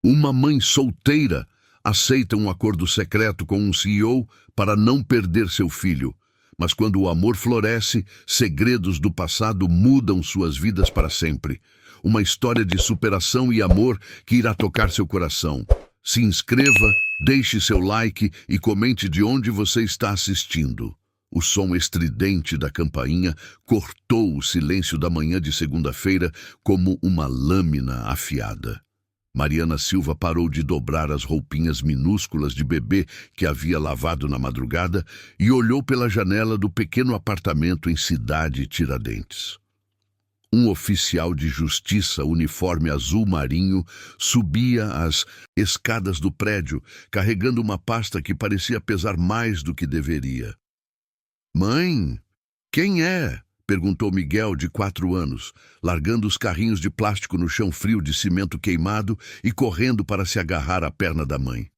Uma mãe solteira aceita um acordo secreto com um CEO para não perder seu filho. Mas quando o amor floresce, segredos do passado mudam suas vidas para sempre. Uma história de superação e amor que irá tocar seu coração. Se inscreva, deixe seu like e comente de onde você está assistindo. O som estridente da campainha cortou o silêncio da manhã de segunda-feira como uma lâmina afiada. Mariana Silva parou de dobrar as roupinhas minúsculas de bebê que havia lavado na madrugada e olhou pela janela do pequeno apartamento em Cidade Tiradentes. Um oficial de justiça, uniforme azul marinho, subia as escadas do prédio, carregando uma pasta que parecia pesar mais do que deveria. "Mãe, quem é?" perguntou Miguel, de 4 anos, largando os carrinhos de plástico no chão frio de cimento queimado e correndo para se agarrar à perna da mãe.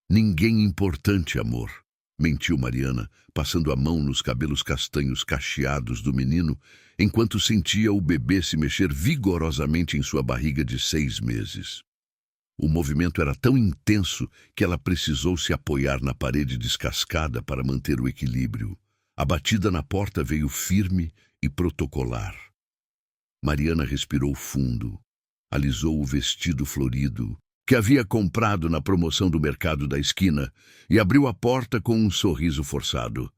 "Ninguém importante, amor", mentiu Mariana, passando a mão nos cabelos castanhos cacheados do menino, enquanto sentia o bebê se mexer vigorosamente em sua barriga de 6 meses. O movimento era tão intenso que ela precisou se apoiar na parede descascada para manter o equilíbrio. A batida na porta veio firme e protocolar. Mariana respirou fundo, alisou o vestido florido que havia comprado na promoção do mercado da esquina e abriu a porta com um sorriso forçado.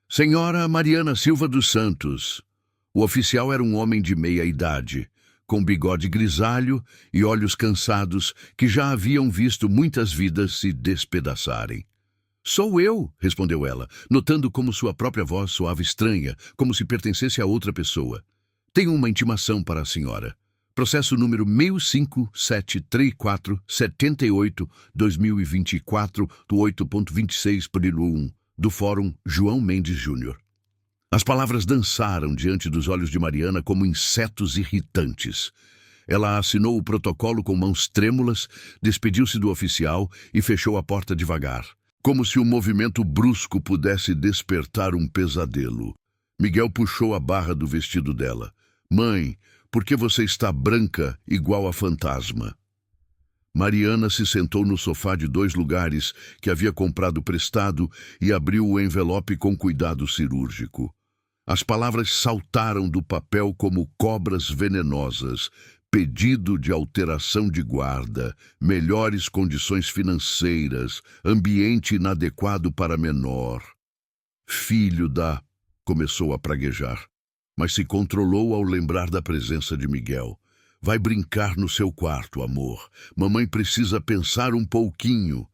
"Senhora Mariana Silva dos Santos." O oficial era um homem de meia idade, com bigode grisalho e olhos cansados que já haviam visto muitas vidas se despedaçarem. "Sou eu", respondeu ela, notando como sua própria voz soava estranha, como se pertencesse a outra pessoa. "Tenho uma intimação para a senhora. Processo número 65-734-78-2024, do 8.26/1, do Fórum João Mendes Júnior. As palavras dançaram diante dos olhos de Mariana como insetos irritantes. Ela assinou o protocolo com mãos trêmulas, despediu-se do oficial e fechou a porta devagar, como se um movimento brusco pudesse despertar um pesadelo. Miguel puxou a barra do vestido dela. "Mãe, por que você está branca igual a fantasma?" Mariana se sentou no sofá de 2 lugares que havia comprado prestado e abriu o envelope com cuidado cirúrgico. As palavras saltaram do papel como cobras venenosas. Pedido de alteração de guarda, melhores condições financeiras, ambiente inadequado para menor. "Filho da..." começou a praguejar, mas se controlou ao lembrar da presença de Miguel. "Vai brincar no seu quarto, amor. Mamãe precisa pensar um pouquinho."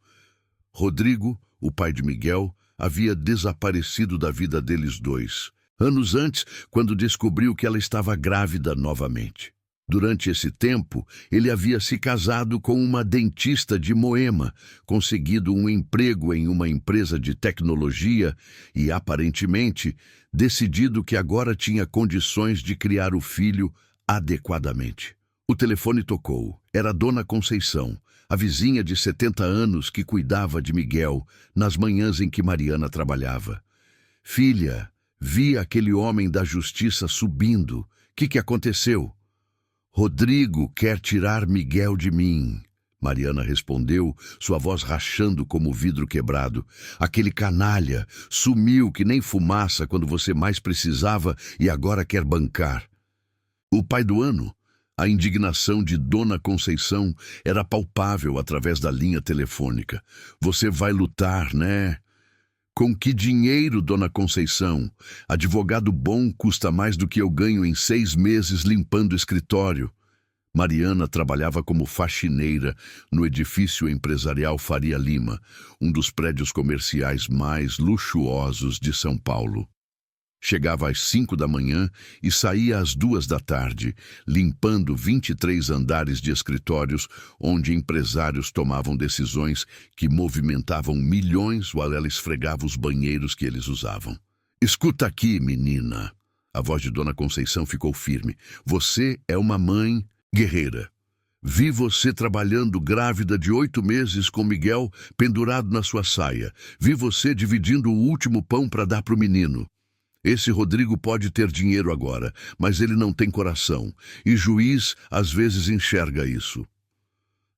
Rodrigo, o pai de Miguel, havia desaparecido da vida deles dois, anos antes, quando descobriu que ela estava grávida novamente. Durante esse tempo, ele havia se casado com uma dentista de Moema, conseguido um emprego em uma empresa de tecnologia e, aparentemente, decidido que agora tinha condições de criar o filho adequadamente. O telefone tocou. Era Dona Conceição, a vizinha de 70 anos que cuidava de Miguel nas manhãs em que Mariana trabalhava. "Filha, vi aquele homem da justiça subindo. Que aconteceu?" "Rodrigo quer tirar Miguel de mim", Mariana respondeu, sua voz rachando como vidro quebrado. "Aquele canalha sumiu que nem fumaça quando você mais precisava e agora quer bancar." O pai do ano, a indignação de Dona Conceição era palpável através da linha telefônica. "Você vai lutar, né?" "Com que dinheiro, Dona Conceição? Advogado bom custa mais do que eu ganho em 6 meses limpando o escritório." Mariana trabalhava como faxineira no edifício empresarial Faria Lima, um dos prédios comerciais mais luxuosos de São Paulo. Chegava às 5 da manhã e saía às 2 da tarde, limpando 23 andares de escritórios onde empresários tomavam decisões que movimentavam milhões while ela esfregava os banheiros que eles usavam. "Escuta aqui, menina." A voz de Dona Conceição ficou firme. "Você é uma mãe guerreira. Vi você trabalhando grávida de 8 meses com Miguel pendurado na sua saia. Vi você dividindo o último pão para dar para o menino. Esse Rodrigo pode ter dinheiro agora, mas ele não tem coração, e juiz às vezes enxerga isso."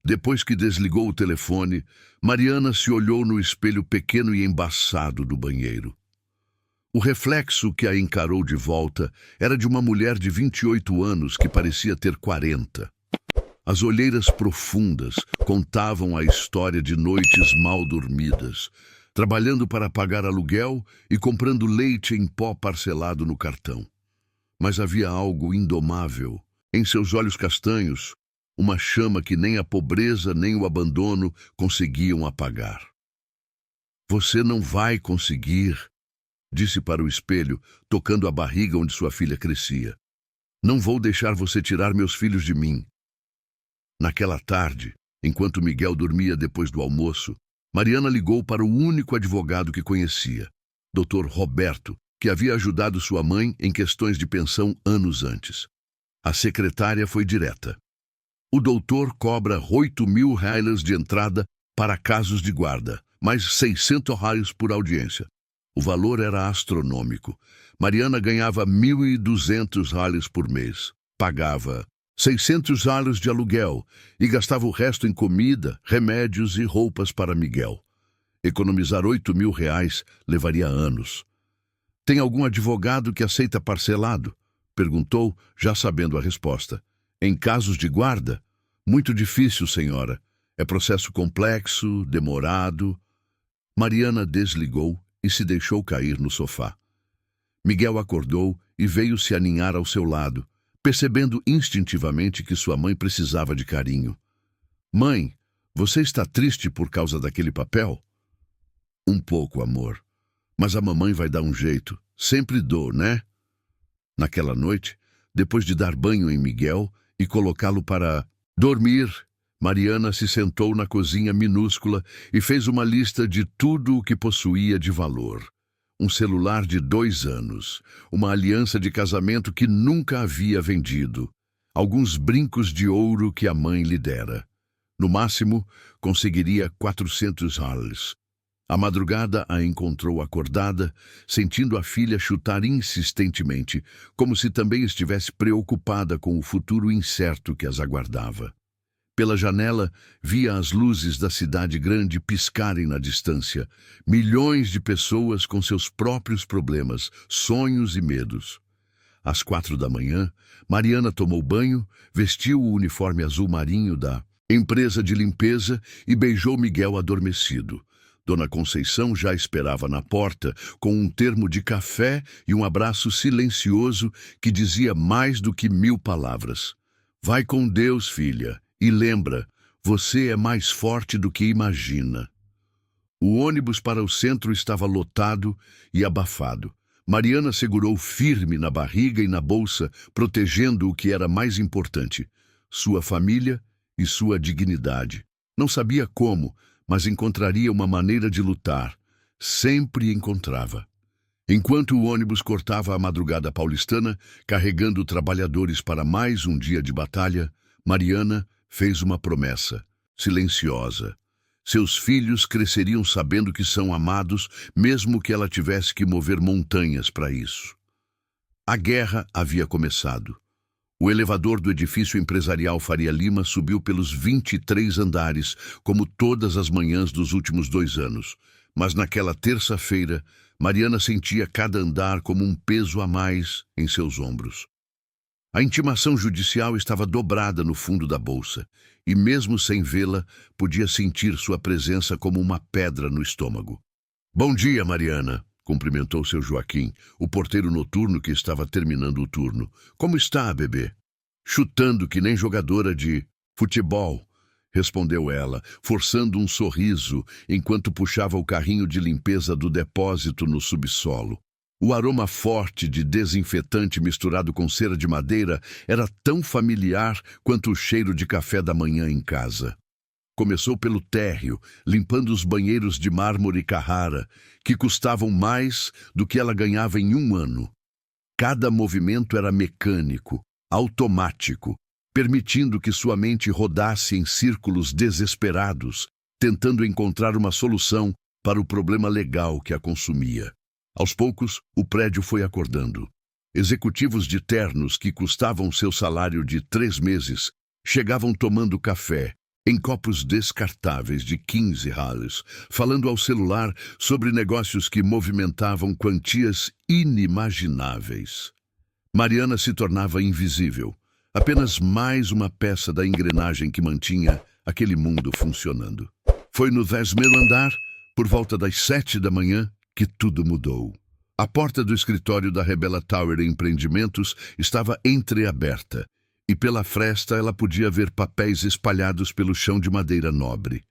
Depois que desligou o telefone, Mariana se olhou no espelho pequeno e embaçado do banheiro. O reflexo que a encarou de volta era de uma mulher de 28 anos que parecia ter 40. As olheiras profundas contavam a história de noites mal dormidas, trabalhando para pagar aluguel e comprando leite em pó parcelado no cartão. Mas havia algo indomável em seus olhos castanhos, uma chama que nem a pobreza nem o abandono conseguiam apagar. "Você não vai conseguir", disse para o espelho, tocando a barriga onde sua filha crescia. "Não vou deixar você tirar meus filhos de mim." Naquela tarde, enquanto Miguel dormia depois do almoço, Mariana ligou para o único advogado que conhecia, Dr. Roberto, que havia ajudado sua mãe em questões de pensão anos antes. A secretária foi direta. "O doutor cobra 8.000 reais de entrada para casos de guarda, mais 600 reais por audiência." O valor era astronômico. Mariana ganhava 1.200 reais por mês. Pagava 600 reais de aluguel e gastava o resto em comida, remédios e roupas para Miguel. Economizar 8.000 reais levaria anos. "Tem algum advogado que aceita parcelado?" perguntou, já sabendo a resposta. "Em casos de guarda? Muito difícil, senhora. É processo complexo, demorado." Mariana desligou e se deixou cair no sofá. Miguel acordou e veio se aninhar ao seu lado, percebendo instintivamente que sua mãe precisava de carinho. "Mãe, você está triste por causa daquele papel?" "Um pouco, amor. Mas a mamãe vai dar um jeito. Sempre dou, né?" Naquela noite, depois de dar banho em Miguel e colocá-lo para dormir, Mariana se sentou na cozinha minúscula e fez uma lista de tudo o que possuía de valor. Um celular de 2 anos, uma aliança de casamento que nunca havia vendido, alguns brincos de ouro que a mãe lhe dera. No máximo, conseguiria 400 reais. À madrugada a encontrou acordada, sentindo a filha chutar insistentemente, como se também estivesse preocupada com o futuro incerto que as aguardava. Pela janela, via as luzes da cidade grande piscarem na distância, milhões de pessoas com seus próprios problemas, sonhos e medos. Às 4 da manhã, Mariana tomou banho, vestiu o uniforme azul marinho da empresa de limpeza e beijou Miguel adormecido. Dona Conceição já esperava na porta, com um termo de café e um abraço silencioso que dizia mais do que 1000 palavras. "Vai com Deus, filha. E lembra, você é mais forte do que imagina." O ônibus para o centro estava lotado e abafado. Mariana segurou firme na barriga e na bolsa, protegendo o que era mais importante, sua família e sua dignidade. Não sabia como, mas encontraria uma maneira de lutar. Sempre encontrava. Enquanto o ônibus cortava a madrugada paulistana, carregando trabalhadores para mais um dia de batalha, Mariana fez uma promessa, silenciosa. Seus filhos cresceriam sabendo que são amados, mesmo que ela tivesse que mover montanhas para isso. A guerra havia começado. O elevador do edifício empresarial Faria Lima subiu pelos 23 andares, como todas as manhãs dos últimos 2 anos. Mas naquela terça-feira, Mariana sentia cada andar como um peso a mais em seus ombros. A intimação judicial estava dobrada no fundo da bolsa, e mesmo sem vê-la, podia sentir sua presença como uma pedra no estômago. "Bom dia, Mariana", cumprimentou seu Joaquim, o porteiro noturno que estava terminando o turno. "Como está, bebê?" "Chutando que nem jogadora de futebol", respondeu ela, forçando um sorriso enquanto puxava o carrinho de limpeza do depósito no subsolo. O aroma forte de desinfetante misturado com cera de madeira era tão familiar quanto o cheiro de café da manhã em casa. Começou pelo térreo, limpando os banheiros de mármore Carrara, que custavam mais do que ela ganhava em 1 ano. Cada movimento era mecânico, automático, permitindo que sua mente rodasse em círculos desesperados, tentando encontrar uma solução para o problema legal que a consumia. Aos poucos, o prédio foi acordando. Executivos de ternos que custavam seu salário de 3 meses chegavam tomando café, em copos descartáveis de 15 reais, falando ao celular sobre negócios que movimentavam quantias inimagináveis. Mariana se tornava invisível, apenas mais uma peça da engrenagem que mantinha aquele mundo funcionando. Foi no 10º andar, por volta das 7 da manhã, que tudo mudou. A porta do escritório da Rebela Tower Empreendimentos estava entreaberta, e pela fresta ela podia ver papéis espalhados pelo chão de madeira nobre.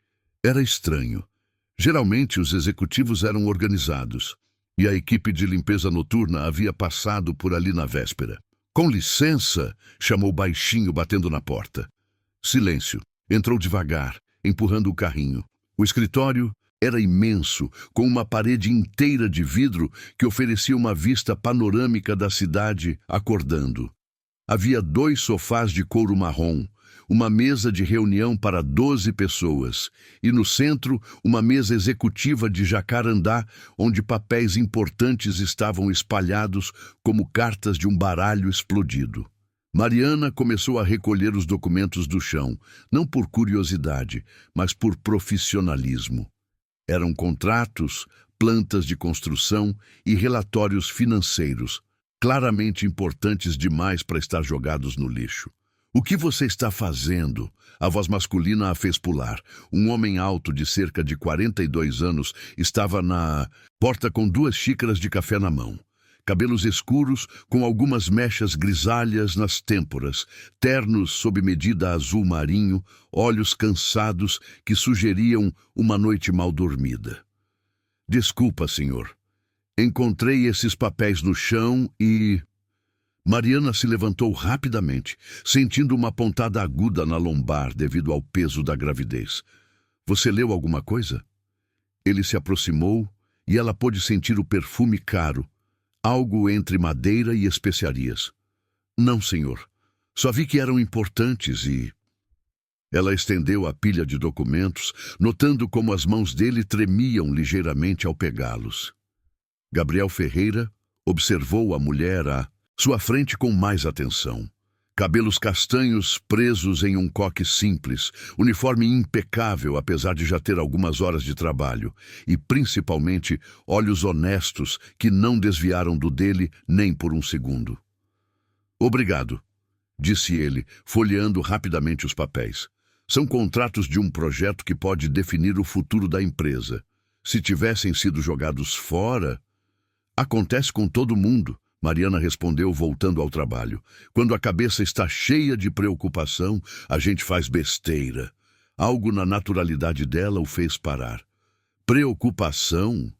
Era estranho. Geralmente os executivos eram organizados, e a equipe de limpeza noturna havia passado por ali na véspera. "Com licença", chamou baixinho, batendo na porta. Silêncio. Entrou devagar, empurrando o carrinho. O escritório era imenso, com uma parede inteira de vidro que oferecia uma vista panorâmica da cidade acordando. Havia 2 sofás de couro marrom, uma mesa de reunião para 12 pessoas e, no centro, uma mesa executiva de jacarandá, onde papéis importantes estavam espalhados como cartas de um baralho explodido. Mariana começou a recolher os documentos do chão, não por curiosidade, mas por profissionalismo. Eram contratos, plantas de construção e relatórios financeiros, claramente importantes demais para estar jogados no lixo. "O que você está fazendo?" A voz masculina a fez pular. Um homem alto de cerca de 42 anos estava na porta com 2 xícaras de café na mão. Cabelos escuros com algumas mechas grisalhas nas têmporas, ternos sob medida azul marinho, olhos cansados que sugeriam uma noite mal dormida. "Desculpa, senhor. Encontrei esses papéis no chão e..." Mariana se levantou rapidamente, sentindo uma pontada aguda na lombar devido ao peso da gravidez. "Você leu alguma coisa?" Ele se aproximou e ela pôde sentir o perfume caro, algo entre madeira e especiarias. "Não, senhor. Só vi que eram importantes e..." Ela estendeu a pilha de documentos, notando como as mãos dele tremiam ligeiramente ao pegá-los. Gabriel Ferreira observou a mulher à sua frente com mais atenção. Cabelos castanhos presos em um coque simples, uniforme impecável apesar de já ter algumas horas de trabalho, e principalmente olhos honestos que não desviaram do dele nem por um segundo. "Obrigado", disse ele, folheando rapidamente os papéis. "São contratos de um projeto que pode definir o futuro da empresa. Se tivessem sido jogados fora..." "Acontece com todo mundo", Mariana respondeu, voltando ao trabalho. "Quando a cabeça está cheia de preocupação, a gente faz besteira." Algo na naturalidade dela o fez parar. "Preocupação?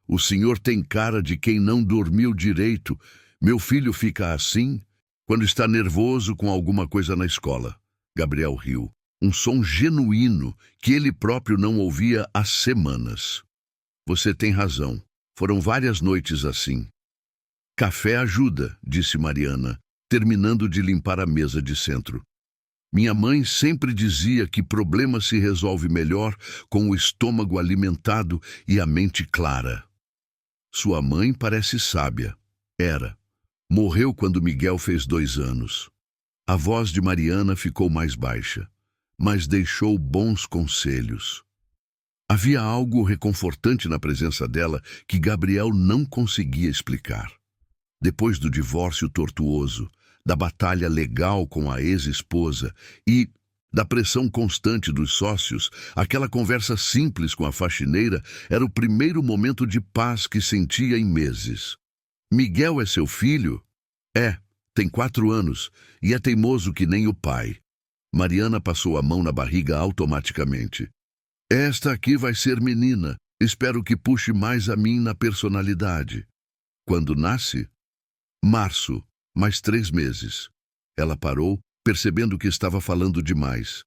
O senhor tem cara de quem não dormiu direito. Meu filho fica assim quando está nervoso com alguma coisa na escola." Gabriel riu. Um som genuíno que ele próprio não ouvia há semanas. "Você tem razão. Foram várias noites assim." "Café ajuda", disse Mariana, terminando de limpar a mesa de centro. "Minha mãe sempre dizia que problema se resolve melhor com o estômago alimentado e a mente clara." "Sua mãe parece sábia." "Era. Morreu quando Miguel fez 2 anos." A voz de Mariana ficou mais baixa, mas deixou bons conselhos. Havia algo reconfortante na presença dela que Gabriel não conseguia explicar. Depois do divórcio tortuoso, da batalha legal com a ex-esposa e da pressão constante dos sócios, aquela conversa simples com a faxineira era o primeiro momento de paz que sentia em meses. "Miguel é seu filho?" "É, tem 4 anos e é teimoso que nem o pai." Mariana passou a mão na barriga automaticamente. "Esta aqui vai ser menina. Espero que puxe mais a mim na personalidade." "Quando nasce?" "Março, mais 3 meses." Ela parou, percebendo que estava falando demais.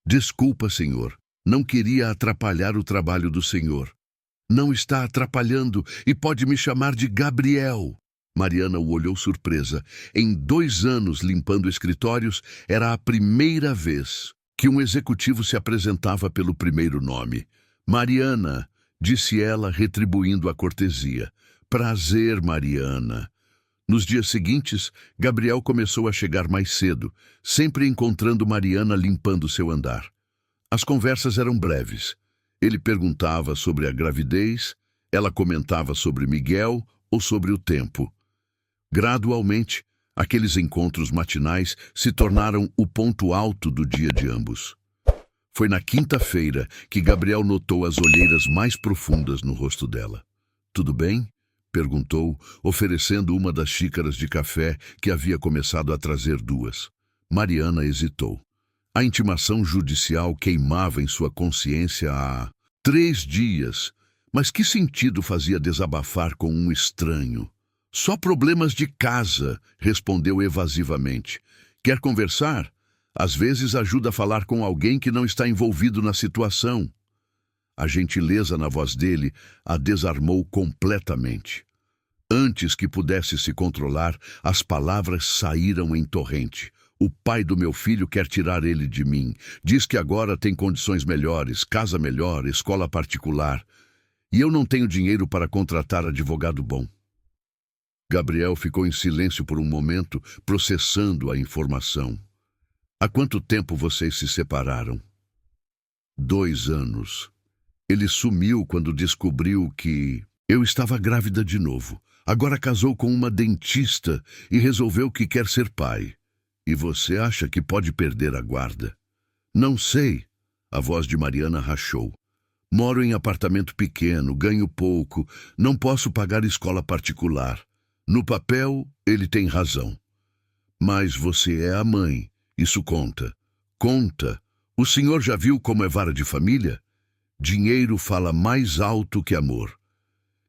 "Desculpa, senhor. Não queria atrapalhar o trabalho do senhor." "Não está atrapalhando e pode me chamar de Gabriel." Mariana o olhou surpresa. Em 2 anos limpando escritórios, era a primeira vez que um executivo se apresentava pelo primeiro nome. "Mariana", disse ela, retribuindo a cortesia. "Prazer, Mariana." Nos dias seguintes, Gabriel começou a chegar mais cedo, sempre encontrando Mariana limpando seu andar. As conversas eram breves. Ele perguntava sobre a gravidez, ela comentava sobre Miguel ou sobre o tempo. Gradualmente, aqueles encontros matinais se tornaram o ponto alto do dia de ambos. Foi na quinta-feira que Gabriel notou as olheiras mais profundas no rosto dela. "Tudo bem?" perguntou, oferecendo uma das xícaras de café que havia começado a trazer duas. Mariana hesitou. A intimação judicial queimava em sua consciência há 3 dias, mas que sentido fazia desabafar com um estranho? "Só problemas de casa", respondeu evasivamente. "Quer conversar? Às vezes ajuda a falar com alguém que não está envolvido na situação." A gentileza na voz dele a desarmou completamente. Antes que pudesse se controlar, as palavras saíram em torrente. "O pai do meu filho quer tirar ele de mim. Diz que agora tem condições melhores, casa melhor, escola particular. E eu não tenho dinheiro para contratar advogado bom." Gabriel ficou em silêncio por um momento, processando a informação. "Há quanto tempo vocês se separaram?" 2 anos. Ele sumiu quando descobriu que eu estava grávida de novo. Agora casou com uma dentista e resolveu que quer ser pai. E você acha que pode perder a guarda? "Não sei." A voz de Mariana rachou. "Moro em apartamento pequeno, ganho pouco, não posso pagar escola particular. No papel, ele tem razão. Mas você é a mãe. Isso conta." "Conta. O senhor já viu como é vara de família? Dinheiro fala mais alto que amor."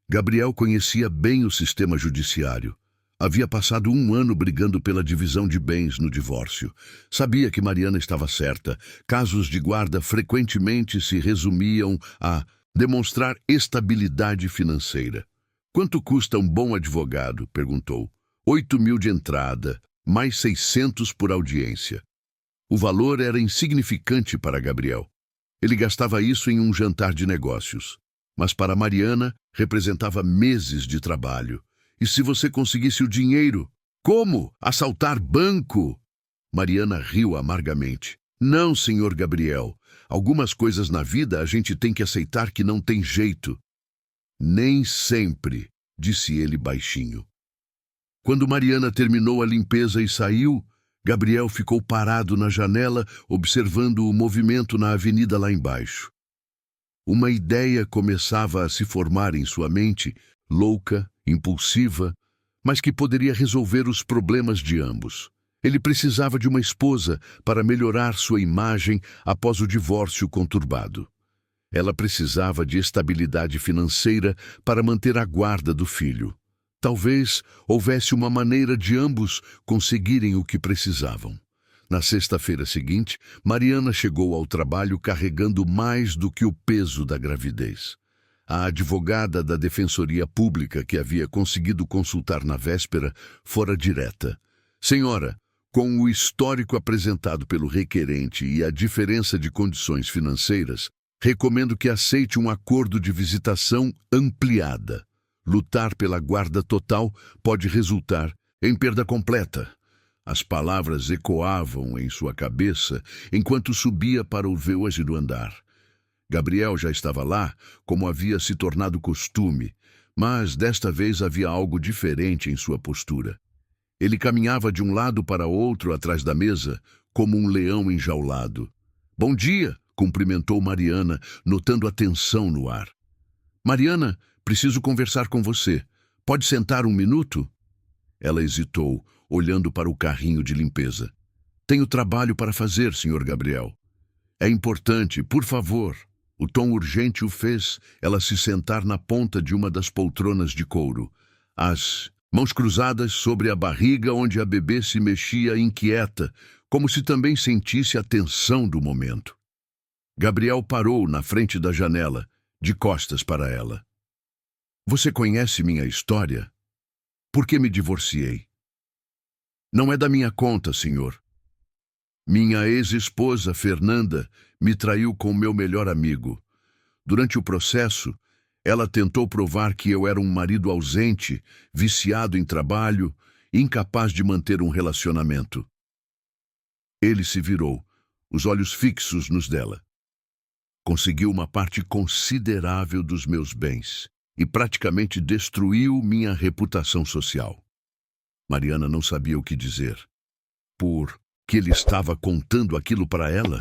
Gabriel conhecia bem o sistema judiciário. Havia passado 1 ano brigando pela divisão de bens no divórcio. Sabia que Mariana estava certa. Casos de guarda frequentemente se resumiam a demonstrar estabilidade financeira. "Quanto custa um bom advogado?" perguntou. 8.000 de entrada, mais 600 por audiência. O valor era insignificante para Gabriel. Ele gastava isso em um jantar de negócios. Mas para Mariana, representava meses de trabalho. "E se você conseguisse o dinheiro? Como? Assaltar banco?" Mariana riu amargamente. "Não, senhor Gabriel. Algumas coisas na vida a gente tem que aceitar que não tem jeito." "Nem sempre", disse ele baixinho. Quando Mariana terminou a limpeza e saiu, Gabriel ficou parado na janela, observando o movimento na avenida lá embaixo. Uma ideia começava a se formar em sua mente, louca, impulsiva, mas que poderia resolver os problemas de ambos. Ele precisava de uma esposa para melhorar sua imagem após o divórcio conturbado. Ela precisava de estabilidade financeira para manter a guarda do filho. Talvez houvesse uma maneira de ambos conseguirem o que precisavam. Na sexta-feira seguinte, Mariana chegou ao trabalho carregando mais do que o peso da gravidez. A advogada da Defensoria Pública, que havia conseguido consultar na véspera, fora direta. "Senhora, com o histórico apresentado pelo requerente e a diferença de condições financeiras, recomendo que aceite um acordo de visitação ampliada. Lutar pela guarda total pode resultar em perda completa." As palavras ecoavam em sua cabeça enquanto subia para o V8 do andar. Gabriel já estava lá, como havia se tornado costume, mas desta vez havia algo diferente em sua postura. Ele caminhava de um lado para outro atrás da mesa, como um leão enjaulado. "Bom dia", cumprimentou Mariana, notando a tensão no ar. "Mariana, preciso conversar com você. Pode sentar 1 minuto?" Ela hesitou, olhando para o carrinho de limpeza. "Tenho trabalho para fazer, Sr. Gabriel." "É importante, por favor." O tom urgente o fez ela se sentar na ponta de uma das poltronas de couro, as mãos cruzadas sobre a barriga onde a bebê se mexia inquieta, como se também sentisse a tensão do momento. Gabriel parou na frente da janela, de costas para ela. "Você conhece minha história? Por que me divorciei?" "Não é da minha conta, senhor. Minha ex-esposa, Fernanda, me traiu com meu melhor amigo. Durante o processo, ela tentou provar que eu era um marido ausente, viciado em trabalho, incapaz de manter um relacionamento." Ele se virou, os olhos fixos nos dela. Conseguiu uma parte considerável dos meus bens e praticamente destruiu minha reputação social. Mariana não sabia o que dizer. Por que ele estava contando aquilo para ela?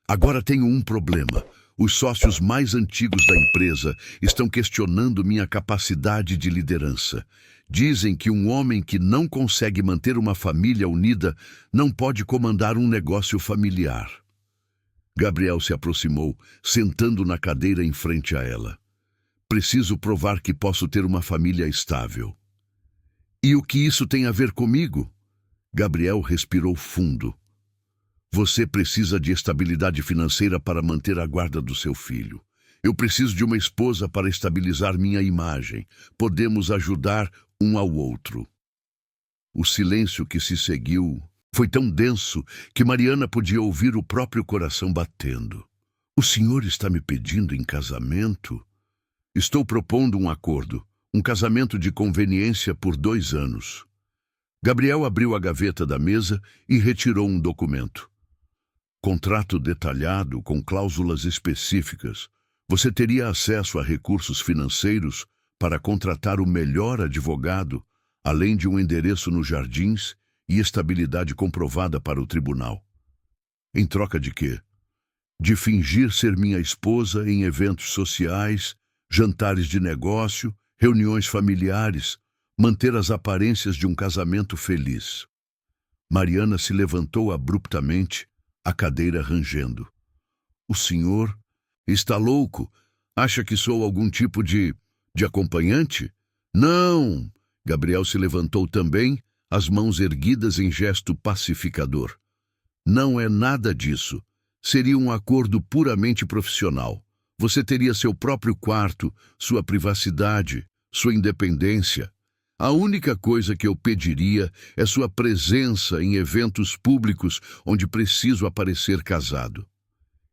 Agora tenho um problema. Os sócios mais antigos da empresa estão questionando minha capacidade de liderança. Dizem que um homem que não consegue manter uma família unida não pode comandar um negócio familiar. Gabriel se aproximou, sentando na cadeira em frente a ela. Preciso provar que posso ter uma família estável. E o que isso tem a ver comigo? Gabriel respirou fundo. Você precisa de estabilidade financeira para manter a guarda do seu filho. Eu preciso de uma esposa para estabilizar minha imagem. Podemos ajudar um ao outro. O silêncio que se seguiu foi tão denso que Mariana podia ouvir o próprio coração batendo. O senhor está me pedindo em casamento? Estou propondo um acordo, um casamento de conveniência por 2 anos. Gabriel abriu a gaveta da mesa e retirou um documento. Contrato detalhado com cláusulas específicas. Você teria acesso a recursos financeiros para contratar o melhor advogado, além de um endereço nos Jardins e estabilidade comprovada para o tribunal. Em troca de quê? De fingir ser minha esposa em eventos sociais, jantares de negócio, reuniões familiares, manter as aparências de um casamento feliz. Mariana se levantou abruptamente, a cadeira rangendo. O senhor está louco? Acha que sou algum tipo de acompanhante? Não! Gabriel se levantou também, as mãos erguidas em gesto pacificador. Não é nada disso. Seria um acordo puramente profissional. Você teria seu próprio quarto, sua privacidade, sua independência. A única coisa que eu pediria é sua presença em eventos públicos onde preciso aparecer casado.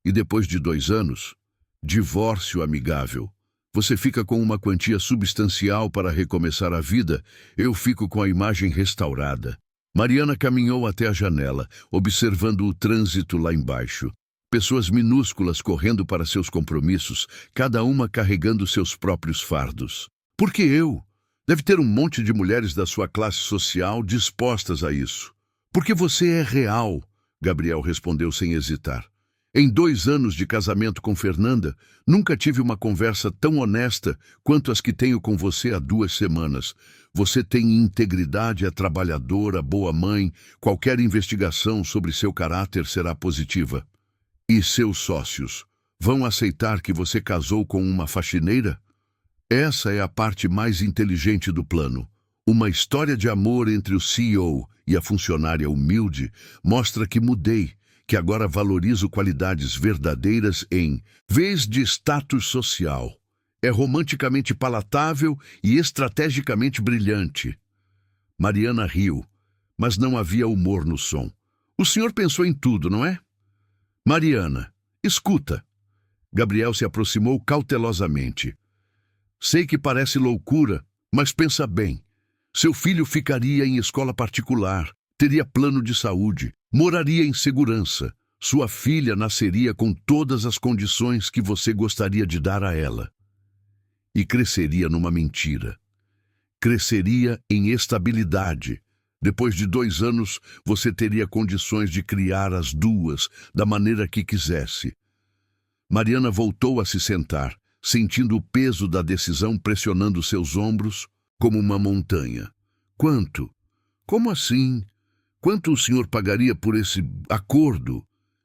E depois de 2 anos, divórcio amigável. Você fica com uma quantia substancial para recomeçar a vida, eu fico com a imagem restaurada. Mariana caminhou até a janela, observando o trânsito lá embaixo. Pessoas minúsculas correndo para seus compromissos, cada uma carregando seus próprios fardos. Por que eu? Deve ter um monte de mulheres da sua classe social dispostas a isso. Porque você é real, Gabriel respondeu sem hesitar. Em 2 anos de casamento com Fernanda, nunca tive uma conversa tão honesta quanto as que tenho com você há 2 semanas. Você tem integridade, é trabalhadora, boa mãe. Qualquer investigação sobre seu caráter será positiva. E seus sócios vão aceitar que você casou com uma faxineira? Essa é a parte mais inteligente do plano. Uma história de amor entre o CEO e a funcionária humilde mostra que mudei, que agora valorizo qualidades verdadeiras em vez de status social. É romanticamente palatável e estrategicamente brilhante. Mariana riu, mas não havia humor no som. O senhor pensou em tudo, não é? Mariana, escuta. Gabriel se aproximou cautelosamente. Sei que parece loucura, mas pensa bem. Seu filho ficaria em escola particular, teria plano de saúde, moraria em segurança. Sua filha nasceria com todas as condições que você gostaria de dar a ela. E cresceria numa mentira. Cresceria em estabilidade. Depois de 2 anos, você teria condições de criar as duas da maneira que quisesse. Mariana voltou a se sentar, sentindo o peso da decisão pressionando seus ombros como uma montanha. Quanto? Como assim? Quanto o senhor pagaria por esse acordo?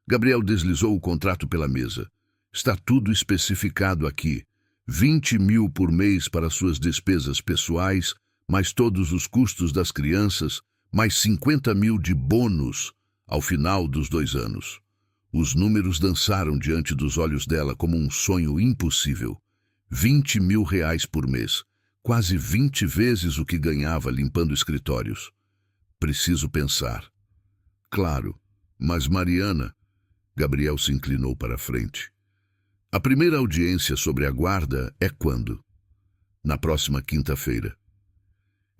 Gabriel deslizou o contrato pela mesa. Está tudo especificado aqui. 20 mil por mês para suas despesas pessoais, mais todos os custos das crianças, mais 50 mil de bônus ao final dos 2 anos. Os números dançaram diante dos olhos dela como um sonho impossível. 20 mil reais por mês, quase 20 vezes o que ganhava limpando escritórios. Preciso pensar. Claro, mas Mariana... Gabriel se inclinou para a frente. A primeira audiência sobre a guarda é quando? Na próxima quinta-feira.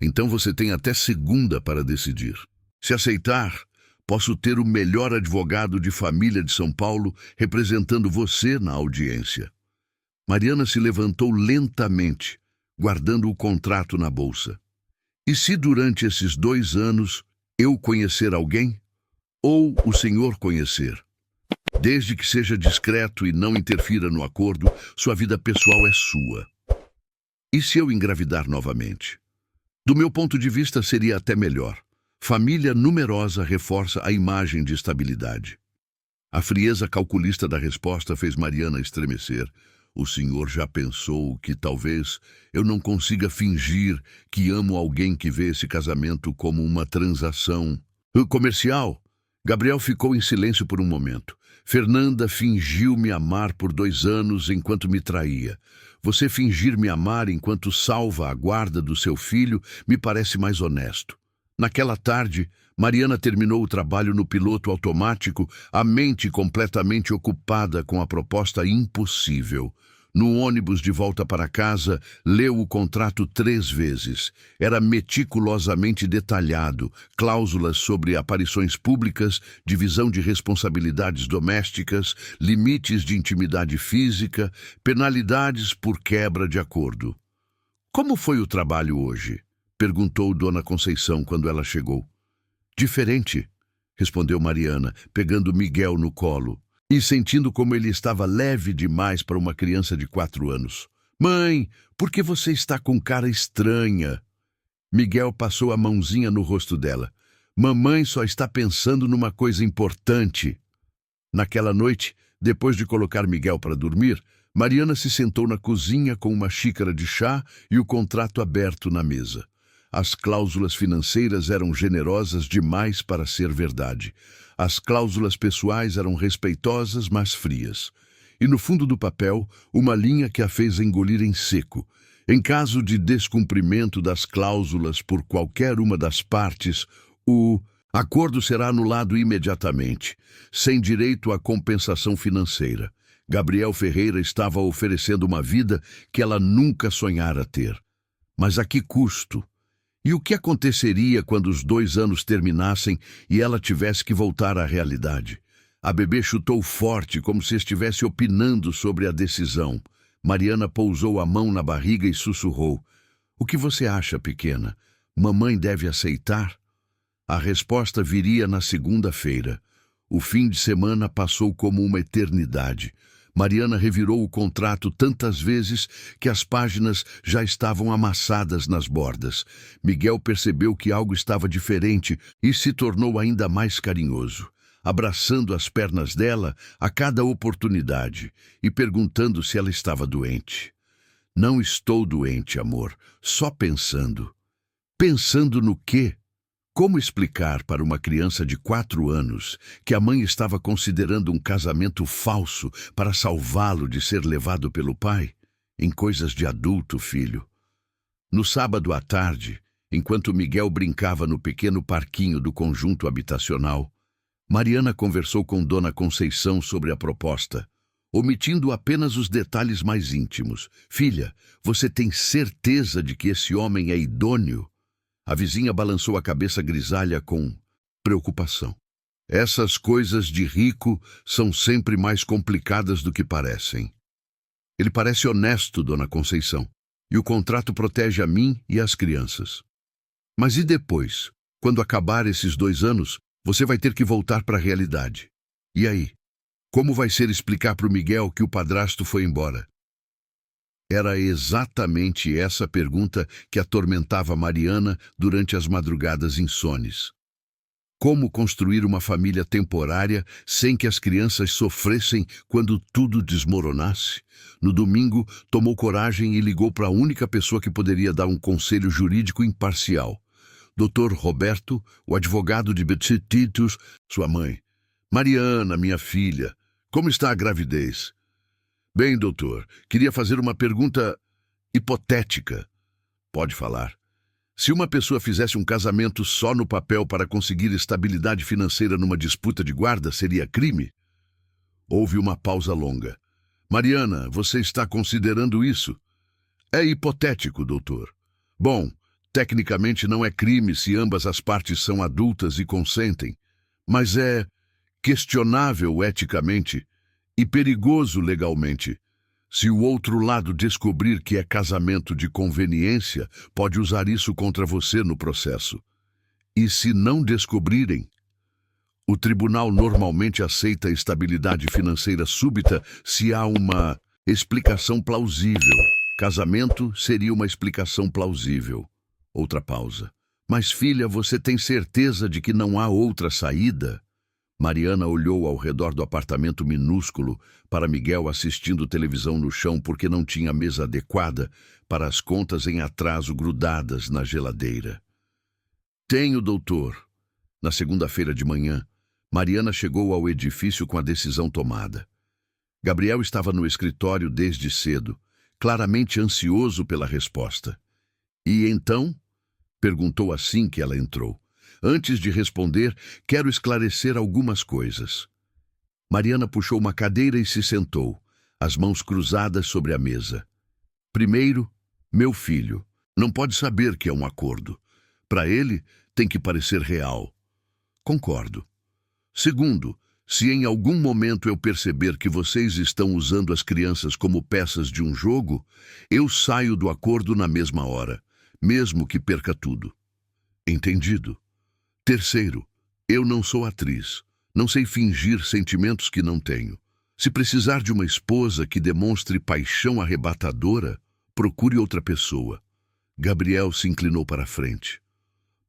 Então você tem até segunda para decidir. Se aceitar, Posso ter o melhor advogado de família de São Paulo representando você na audiência. Mariana se levantou lentamente, guardando o contrato na bolsa. E se durante esses 2 anos eu conhecer alguém? Ou o senhor conhecer? Desde que seja discreto e não interfira no acordo, sua vida pessoal é sua. E se eu engravidar novamente? Do meu ponto de vista, seria até melhor. Família numerosa reforça a imagem de estabilidade. A frieza calculista da resposta fez Mariana estremecer. O senhor já pensou que talvez eu não consiga fingir que amo alguém que vê esse casamento como uma transação comercial? Gabriel ficou em silêncio por um momento. Fernanda fingiu me amar por 2 anos enquanto me traía. Você fingir me amar enquanto salva a guarda do seu filho me parece mais honesto. Naquela tarde, Mariana terminou o trabalho no piloto automático, a mente completamente ocupada com a proposta impossível. No ônibus de volta para casa, leu o contrato 3 vezes. Era meticulosamente detalhado, cláusulas sobre aparições públicas, divisão de responsabilidades domésticas, limites de intimidade física, penalidades por quebra de acordo. Como foi o trabalho hoje? Perguntou Dona Conceição quando ela chegou. Diferente, respondeu Mariana, pegando Miguel no colo e sentindo como ele estava leve demais para uma criança de 4 anos. Mãe, por que você está com cara estranha? Miguel passou a mãozinha no rosto dela. Mamãe só está pensando numa coisa importante. Naquela noite, depois de colocar Miguel para dormir, Mariana se sentou na cozinha com uma xícara de chá e o contrato aberto na mesa. As cláusulas financeiras eram generosas demais para ser verdade. As cláusulas pessoais eram respeitosas, mas frias. E no fundo do papel, uma linha que a fez engolir em seco. Em caso de descumprimento das cláusulas por qualquer uma das partes, o acordo será anulado imediatamente, sem direito à compensação financeira. Gabriel Ferreira estava oferecendo uma vida que ela nunca sonhara ter. Mas a que custo? E o que aconteceria quando os 2 anos terminassem e ela tivesse que voltar à realidade? A bebê chutou forte, como se estivesse opinando sobre a decisão. Mariana pousou a mão na barriga e sussurrou. O que você acha, pequena? Mamãe deve aceitar? A resposta viria na segunda-feira. O fim de semana passou como uma eternidade. Mariana revirou o contrato tantas vezes que as páginas já estavam amassadas nas bordas. Miguel percebeu que algo estava diferente e se tornou ainda mais carinhoso, abraçando as pernas dela a cada oportunidade e perguntando se ela estava doente. Não estou doente, amor, só pensando. Pensando no quê? Como explicar para uma criança de 4 anos que a mãe estava considerando um casamento falso para salvá-lo de ser levado pelo pai? Em coisas de adulto, filho. No sábado à tarde, enquanto Miguel brincava no pequeno parquinho do conjunto habitacional, Mariana conversou com Dona Conceição sobre a proposta, omitindo apenas os detalhes mais íntimos. Filha, você tem certeza de que esse homem é idôneo? A vizinha balançou a cabeça grisalha com preocupação. Essas coisas de rico são sempre mais complicadas do que parecem. Ele parece honesto, Dona Conceição, e o contrato protege a mim e as crianças. Mas e depois? Quando acabar esses 2 anos, você vai ter que voltar para a realidade. E aí? Como vai ser explicar para o Miguel que o padrasto foi embora? Era exatamente essa pergunta que atormentava Mariana durante as madrugadas insones. Como construir uma família temporária sem que as crianças sofressem quando tudo desmoronasse? No domingo, tomou coragem e ligou para a única pessoa que poderia dar um conselho jurídico imparcial. Dr. Roberto, o advogado de Betsy Titus, sua mãe. Mariana, minha filha, como está a gravidez? Bem, doutor, queria fazer uma pergunta hipotética. Pode falar. Se uma pessoa fizesse um casamento só no papel para conseguir estabilidade financeira numa disputa de guarda, seria crime? Houve uma pausa longa. Mariana, você está considerando isso? É hipotético, doutor. Bom, tecnicamente não é crime se ambas as partes são adultas e consentem. mas é questionável eticamente e perigoso legalmente. Se o outro lado descobrir que é casamento de conveniência, pode usar isso contra você no processo. E se não descobrirem, o tribunal normalmente aceita a estabilidade financeira súbita se há uma explicação plausível. Casamento seria uma explicação plausível. Outra pausa. Mas, filha, você tem certeza de que não há outra saída? Mariana olhou ao redor do apartamento minúsculo para Miguel assistindo televisão no chão porque não tinha mesa adequada para as contas em atraso grudadas na geladeira. Tenho, doutor. Na segunda-feira de manhã, Mariana chegou ao edifício com a decisão tomada. Gabriel estava no escritório desde cedo, claramente ansioso pela resposta. E então? Perguntou assim que ela entrou. Antes de responder, quero esclarecer algumas coisas. Mariana puxou uma cadeira e se sentou, as mãos cruzadas sobre a mesa. Primeiro, meu filho não pode saber que é um acordo. Para ele, tem que parecer real. Concordo. Segundo, se em algum momento eu perceber que vocês estão usando as crianças como peças de um jogo, eu saio do acordo na mesma hora, mesmo que perca tudo. Entendido? Terceiro, eu não sou atriz. Não sei fingir sentimentos que não tenho. Se precisar de uma esposa que demonstre paixão arrebatadora, procure outra pessoa. Gabriel se inclinou para a frente.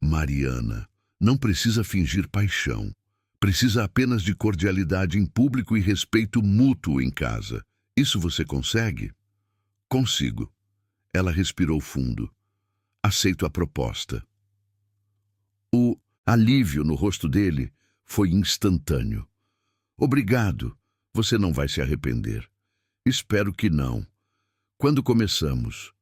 Mariana, não precisa fingir paixão. Precisa apenas de cordialidade em público e respeito mútuo em casa. Isso você consegue? Consigo. Ela respirou fundo. Aceito a proposta. O alívio no rosto dele foi instantâneo. Obrigado. Você não vai se arrepender. Espero que não. Quando começamos?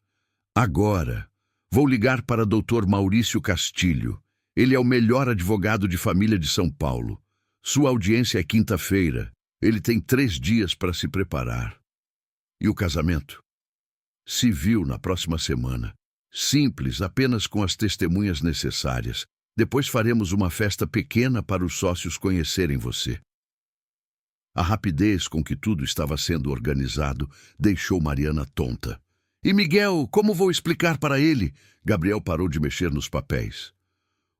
Agora. Vou ligar para Dr. Maurício Castilho. Ele é o melhor advogado de família de São Paulo. Sua audiência é quinta-feira. Ele tem 3 dias para se preparar. E o casamento? Civil na próxima semana. Simples, apenas com as testemunhas necessárias. Depois faremos uma festa pequena para os sócios conhecerem você. A rapidez com que tudo estava sendo organizado deixou Mariana tonta. E Miguel, como vou explicar para ele? Gabriel parou de mexer nos papéis.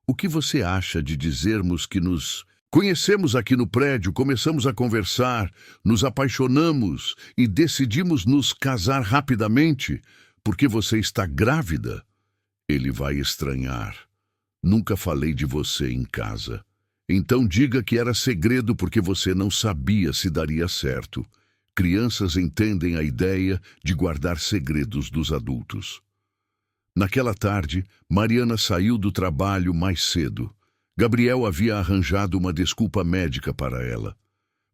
O que você acha de dizermos que nos conhecemos aqui no prédio, começamos a conversar, nos apaixonamos e decidimos nos casar rapidamente porque você está grávida? Ele vai estranhar. Nunca falei de você em casa. Então diga que era segredo porque você não sabia se daria certo. Crianças entendem a ideia de guardar segredos dos adultos. Naquela tarde, Mariana saiu do trabalho mais cedo. Gabriel havia arranjado uma desculpa médica para ela.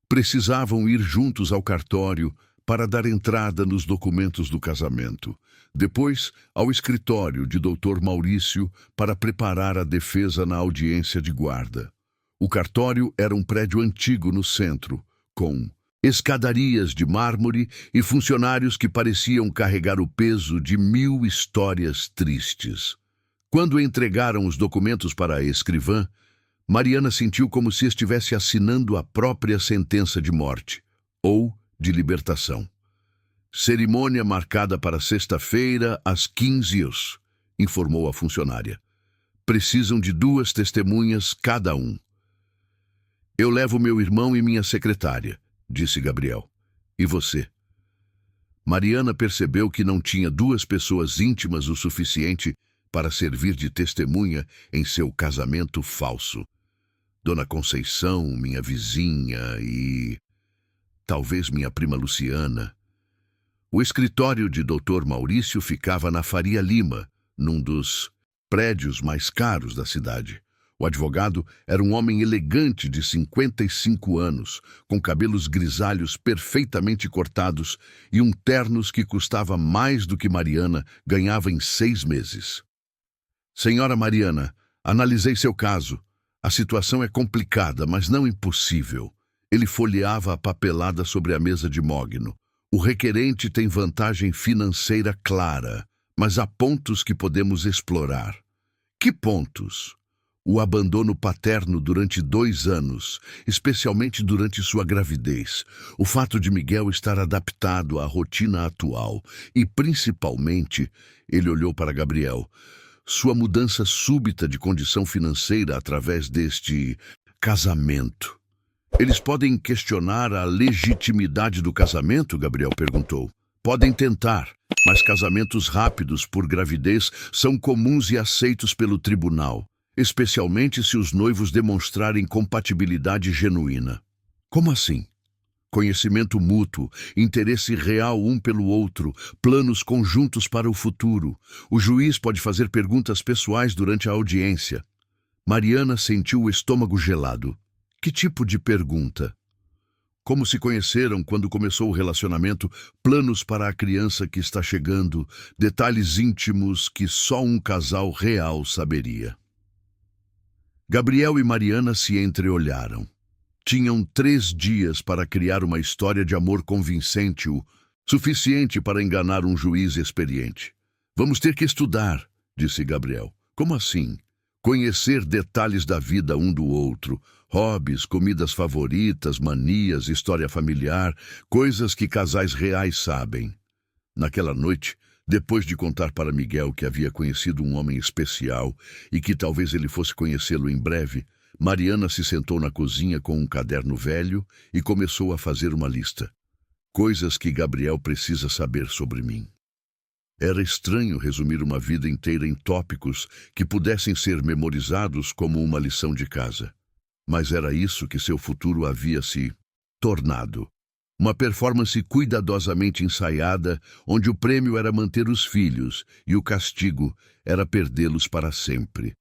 Precisavam ir juntos ao cartório para dar entrada nos documentos do casamento. Depois, ao escritório de Dr. Maurício para preparar a defesa na audiência de guarda. O cartório era um prédio antigo no centro, com escadarias de mármore e funcionários que pareciam carregar o peso de 1000 histórias tristes. Quando entregaram os documentos para a escrivã, Mariana sentiu como se estivesse assinando a própria sentença de morte, ou de libertação. Cerimônia marcada para sexta-feira, às 15 horas, informou a funcionária. Precisam de 2 testemunhas cada um. Eu levo meu irmão e minha secretária, disse Gabriel. E você? Mariana percebeu que não tinha 2 pessoas íntimas o suficiente para servir de testemunha em seu casamento falso. Dona Conceição, minha vizinha e talvez minha prima Luciana. O escritório de Dr. Maurício ficava na Faria Lima, num dos prédios mais caros da cidade. O advogado era um homem elegante de 55 anos, com cabelos grisalhos perfeitamente cortados e um terno que custava mais do que Mariana ganhava em 6 meses. Senhora Mariana, analisei seu caso. A situação é complicada, mas não impossível. Ele folheava a papelada sobre a mesa de mogno. O requerente tem vantagem financeira clara, mas há pontos que podemos explorar. Que pontos? o abandono paterno durante 2 anos, especialmente durante sua gravidez, o fato de Miguel estar adaptado à rotina atual e, principalmente, ele olhou para Gabriel, sua mudança súbita de condição financeira através deste casamento. Eles podem questionar a legitimidade do casamento? Gabriel perguntou. Podem tentar, mas casamentos rápidos por gravidez são comuns e aceitos pelo tribunal, especialmente se os noivos demonstrarem compatibilidade genuína. Como assim? Conhecimento mútuo, interesse real um pelo outro, planos conjuntos para o futuro. O juiz pode fazer perguntas pessoais durante a audiência. Mariana sentiu o estômago gelado. Que tipo de pergunta? Como se conheceram quando começou o relacionamento, planos para a criança que está chegando, detalhes íntimos que só um casal real saberia. Gabriel e Mariana se entreolharam. Tinham 3 dias para criar uma história de amor convincente, o suficiente para enganar um juiz experiente. Vamos ter que estudar, disse Gabriel. Como assim? Conhecer detalhes da vida um do outro, hobbies, comidas favoritas, manias, história familiar, coisas que casais reais sabem. Naquela noite, depois de contar para Miguel que havia conhecido um homem especial e que talvez ele fosse conhecê-lo em breve, Mariana se sentou na cozinha com um caderno velho e começou a fazer uma lista. Coisas que Gabriel precisa saber sobre mim. Era estranho resumir uma vida inteira em tópicos que pudessem ser memorizados como uma lição de casa. Mas era isso que seu futuro havia se tornado. Uma performance cuidadosamente ensaiada, onde o prêmio era manter os filhos e o castigo era perdê-los para sempre.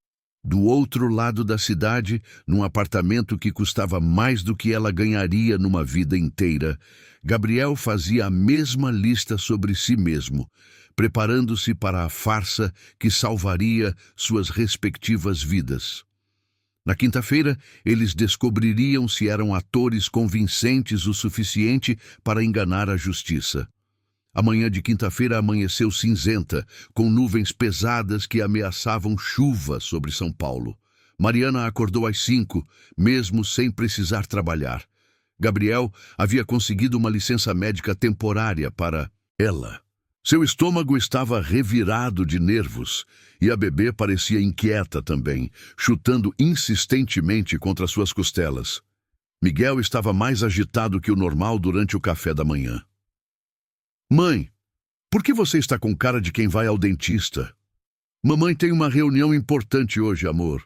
Do outro lado da cidade, num apartamento que custava mais do que ela ganharia numa vida inteira, Gabriel fazia a mesma lista sobre si mesmo, preparando-se para a farsa que salvaria suas respectivas vidas. Na quinta-feira, eles descobririam se eram atores convincentes o suficiente para enganar a justiça. A manhã de quinta-feira amanheceu cinzenta, com nuvens pesadas que ameaçavam chuva sobre São Paulo. Mariana acordou às 5, mesmo sem precisar trabalhar. Gabriel havia conseguido uma licença médica temporária para ela. Seu estômago estava revirado de nervos e a bebê parecia inquieta também, chutando insistentemente contra suas costelas. Miguel estava mais agitado que o normal durante o café da manhã. Mãe, por que você está com cara de quem vai ao dentista? Mamãe tem uma reunião importante hoje, amor.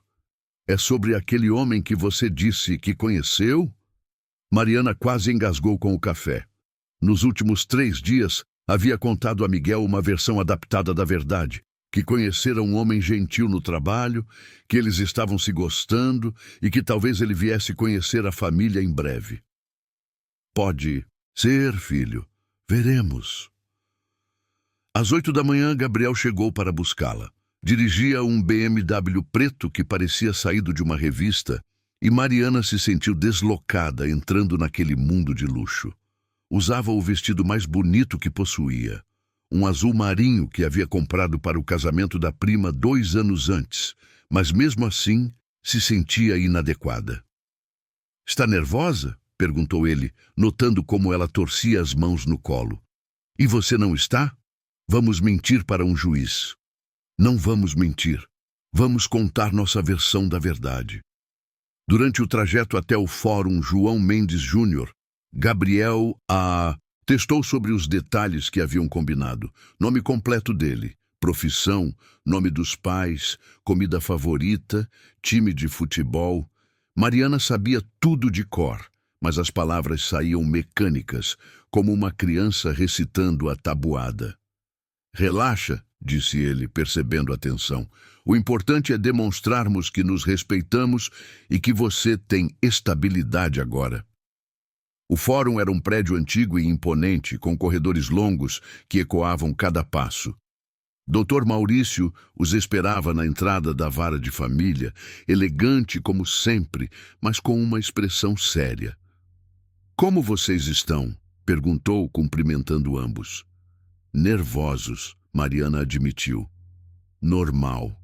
É sobre aquele homem que você disse que conheceu? Mariana quase engasgou com o café. Nos últimos 3 dias, havia contado a Miguel uma versão adaptada da verdade, que conhecera um homem gentil no trabalho, que eles estavam se gostando e que talvez ele viesse conhecer a família em breve. Pode ser, filho. Veremos. Às 8 da manhã, Gabriel chegou para buscá-la. Dirigia um BMW preto que parecia saído de uma revista e Mariana se sentiu deslocada entrando naquele mundo de luxo. Usava o vestido mais bonito que possuía, um azul marinho que havia comprado para o casamento da prima 2 anos antes, mas mesmo assim se sentia inadequada. Está nervosa? Perguntou ele, notando como ela torcia as mãos no colo. E você não está? Vamos mentir para um juiz. Não vamos mentir. Vamos contar nossa versão da verdade. Durante o trajeto até o Fórum João Mendes Júnior, Gabriel testou sobre os detalhes que haviam combinado. Nome completo dele, profissão, nome dos pais, comida favorita, time de futebol. Mariana sabia tudo de cor, mas as palavras saíam mecânicas, como uma criança recitando a tabuada. Relaxa, disse ele, percebendo a tensão. O importante é demonstrarmos que nos respeitamos e que você tem estabilidade agora. O fórum era um prédio antigo e imponente, com corredores longos que ecoavam cada passo. Dr. Maurício os esperava na entrada da vara de família, elegante como sempre, mas com uma expressão séria. Como vocês estão? Perguntou, cumprimentando ambos. Nervosos, Mariana admitiu. Normal.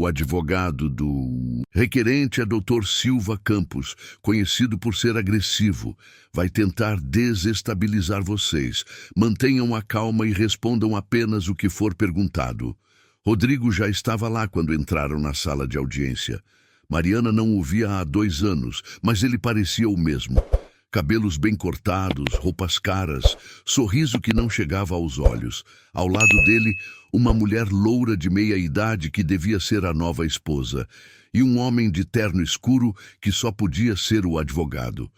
O advogado do requerente é Dr. Silva Campos, conhecido por ser agressivo. Vai tentar desestabilizar vocês. Mantenham a calma e respondam apenas o que for perguntado. Rodrigo já estava lá quando entraram na sala de audiência. Mariana não o via há 2 anos, mas ele parecia o mesmo. Cabelos bem cortados, roupas caras, sorriso que não chegava aos olhos. Ao lado dele, uma mulher loura de meia-idade que devia ser a nova esposa, e um homem de terno escuro que só podia ser o advogado.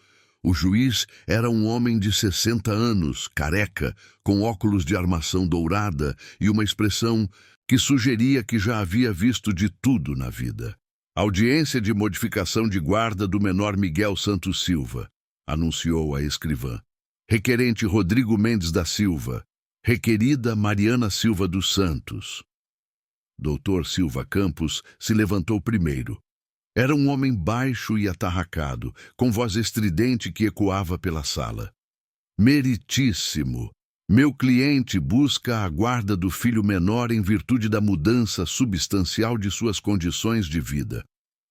O juiz era um homem de 60 anos, careca, com óculos de armação dourada e uma expressão que sugeria que já havia visto de tudo na vida. Audiência de modificação de guarda do menor Miguel Santos Silva, anunciou a escrivã. Requerente Rodrigo Mendes da Silva. Requerida Mariana Silva dos Santos. Doutor Silva Campos se levantou primeiro. Era um homem baixo e atarracado, com voz estridente que ecoava pela sala. Meritíssimo! Meu cliente busca a guarda do filho menor em virtude da mudança substancial de suas condições de vida.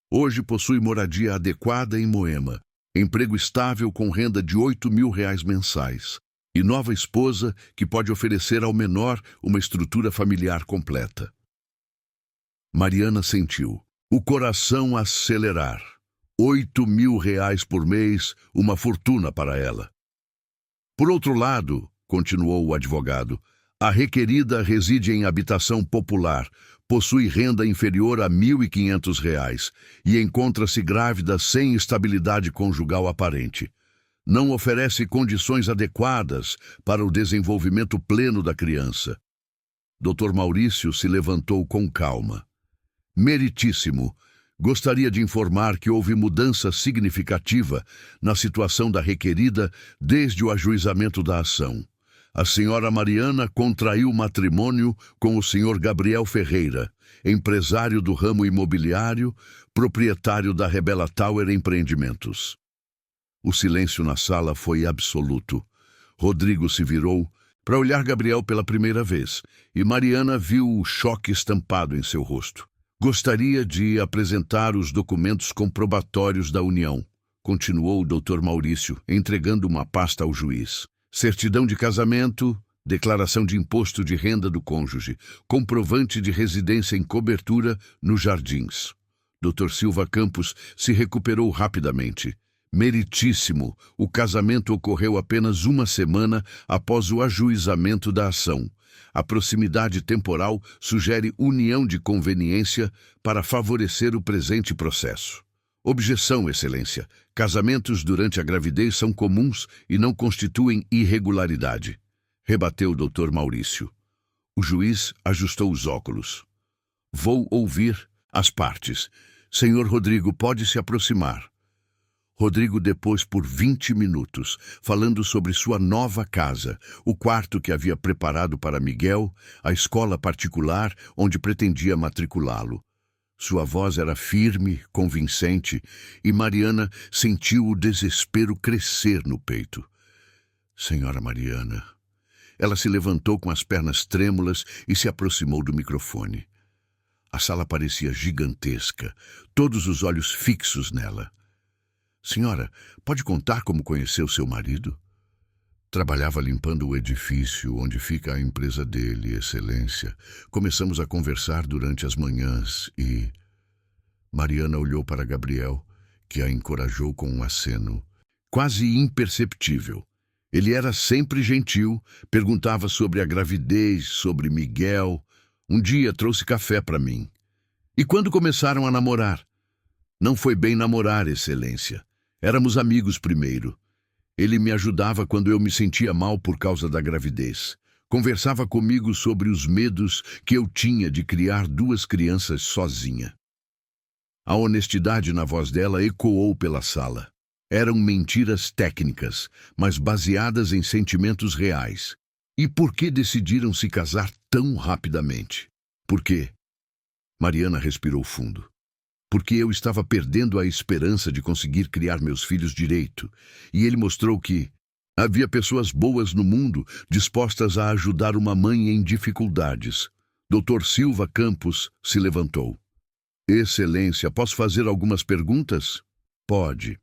Hoje possui moradia adequada em Moema, emprego estável com renda de R$ 8.000 mensais, e nova esposa que pode oferecer ao menor uma estrutura familiar completa. Mariana sentiu o coração acelerar. R$ 8.000 por mês, uma fortuna para ela. Por outro lado, continuou o advogado, a requerida reside em habitação popular, possui renda inferior a R$ 1.500 e encontra-se grávida sem estabilidade conjugal aparente. Não oferece condições adequadas para o desenvolvimento pleno da criança. Dr. Maurício se levantou com calma. Meritíssimo, gostaria de informar que houve mudança significativa na situação da requerida desde o ajuizamento da ação. A senhora Mariana contraiu matrimônio com o senhor Gabriel Ferreira, empresário do ramo imobiliário, proprietário da Rebela Tower Empreendimentos. O silêncio na sala foi absoluto. Rodrigo se virou para olhar Gabriel pela primeira vez, e Mariana viu o choque estampado em seu rosto. Gostaria de apresentar os documentos comprobatórios da união, continuou o Dr. Maurício, entregando uma pasta ao juiz. Certidão de casamento, declaração de imposto de renda do cônjuge, comprovante de residência em cobertura nos Jardins. Dr. Silva Campos se recuperou rapidamente. Meritíssimo, o casamento ocorreu apenas 1 semana após o ajuizamento da ação. A proximidade temporal sugere união de conveniência para favorecer o presente processo. Objeção, Excelência. Casamentos durante a gravidez são comuns e não constituem irregularidade, rebateu o Dr. Maurício. O juiz ajustou os óculos. Vou ouvir as partes. Senhor Rodrigo, pode se aproximar. Rodrigo depôs por 20 minutos, falando sobre sua nova casa, o quarto que havia preparado para Miguel, a escola particular onde pretendia matriculá-lo. Sua voz era firme, convincente, e Mariana sentiu o desespero crescer no peito. Senhora Mariana. Ela se levantou com as pernas trêmulas e se aproximou do microfone. A sala parecia gigantesca, todos os olhos fixos nela. Senhora, pode contar como conheceu seu marido? Trabalhava limpando o edifício onde fica a empresa dele, Excelência. Começamos a conversar durante as manhãs e... Mariana olhou para Gabriel, que a encorajou com um aceno, quase imperceptível. Ele era sempre gentil, perguntava sobre a gravidez, sobre Miguel. Um dia trouxe café para mim. E quando começaram a namorar? Não foi bem namorar, Excelência. Éramos amigos primeiro. Ele me ajudava quando eu me sentia mal por causa da gravidez. Conversava comigo sobre os medos que eu tinha de criar 2 crianças sozinha. A honestidade na voz dela ecoou pela sala. Eram mentiras técnicas, mas baseadas em sentimentos reais. E por que decidiram se casar tão rapidamente? Por quê? Mariana respirou fundo. Porque eu estava perdendo a esperança de conseguir criar meus filhos direito, e ele mostrou que havia pessoas boas no mundo dispostas a ajudar uma mãe em dificuldades. Dr. Silva Campos se levantou. Excelência, posso fazer algumas perguntas? Pode.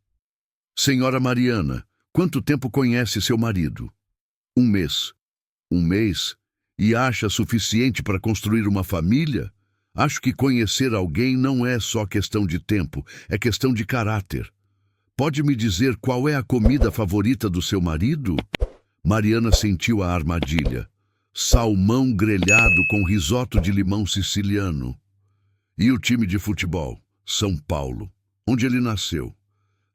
Senhora Mariana, quanto tempo conhece seu marido? 1 mês. 1 mês? E acha suficiente para construir uma família? Acho que conhecer alguém não é só questão de tempo, é questão de caráter. Pode me dizer qual é a comida favorita do seu marido? Mariana sentiu a armadilha. Salmão grelhado com risoto de limão siciliano. E o time de futebol? São Paulo. Onde ele nasceu?